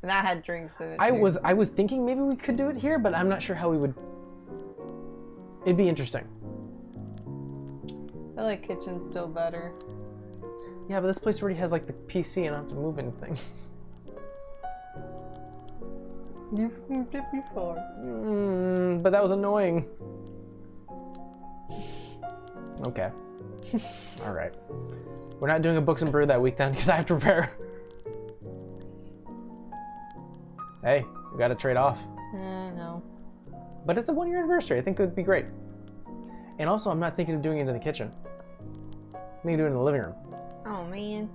Speaker 2: and that had drinks in it.
Speaker 1: I was thinking maybe we could do it here, but I'm not sure how we would. It'd be interesting.
Speaker 2: I like kitchen's still better.
Speaker 1: Yeah, but this place already has like the PC, and I don't have to move anything.
Speaker 2: You've moved it before.
Speaker 1: But that was annoying. Okay. All right. We're not doing a Books and Brew that week then, because I have to prepare. Hey, we got to trade off.
Speaker 2: No.
Speaker 1: But it's a 1-year anniversary. I think it would be great. And also, I'm not thinking of doing it in the kitchen. I'm thinking of doing it in the living room.
Speaker 2: Oh, man.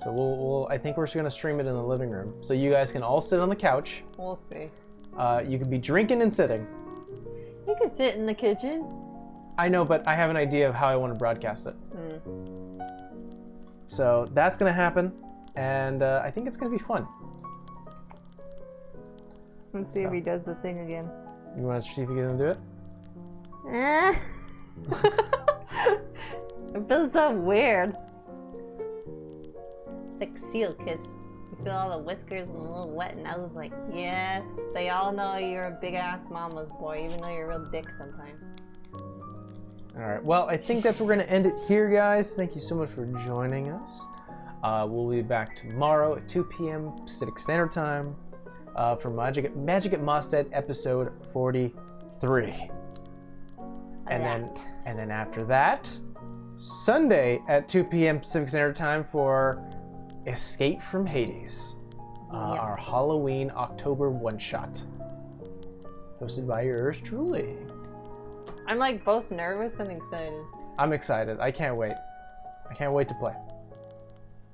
Speaker 1: So I think we're just going to stream it in the living room. So you guys can all sit on the couch.
Speaker 2: We'll see.
Speaker 1: You could be drinking and sitting.
Speaker 2: You could sit in the kitchen.
Speaker 1: I know, but I have an idea of how I want to broadcast it. So that's going to happen, and I think it's going to be fun.
Speaker 2: Let's see if he does the thing again.
Speaker 1: You want to see if he can do it?
Speaker 2: It feels so weird. It's like seal kiss. You feel all the whiskers and the little wet nose. Like, yes, they all know you're a big ass mama's boy, even though you're a real dick sometimes.
Speaker 1: All right. Well, I think that's where we're going to end it here, guys. Thank you so much for joining us. We'll be back tomorrow at 2 p.m. Pacific Standard Time for Magic at Mosted episode 43. And then after that, Sunday at 2 p.m. Pacific Standard Time for Escape from Hades, our Halloween October one-shot, hosted by yours truly.
Speaker 2: I'm like both nervous and excited.
Speaker 1: I'm excited. I can't wait. I can't wait to play.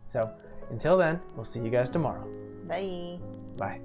Speaker 1: So until then, we'll see you guys tomorrow.
Speaker 2: Bye.
Speaker 1: Bye.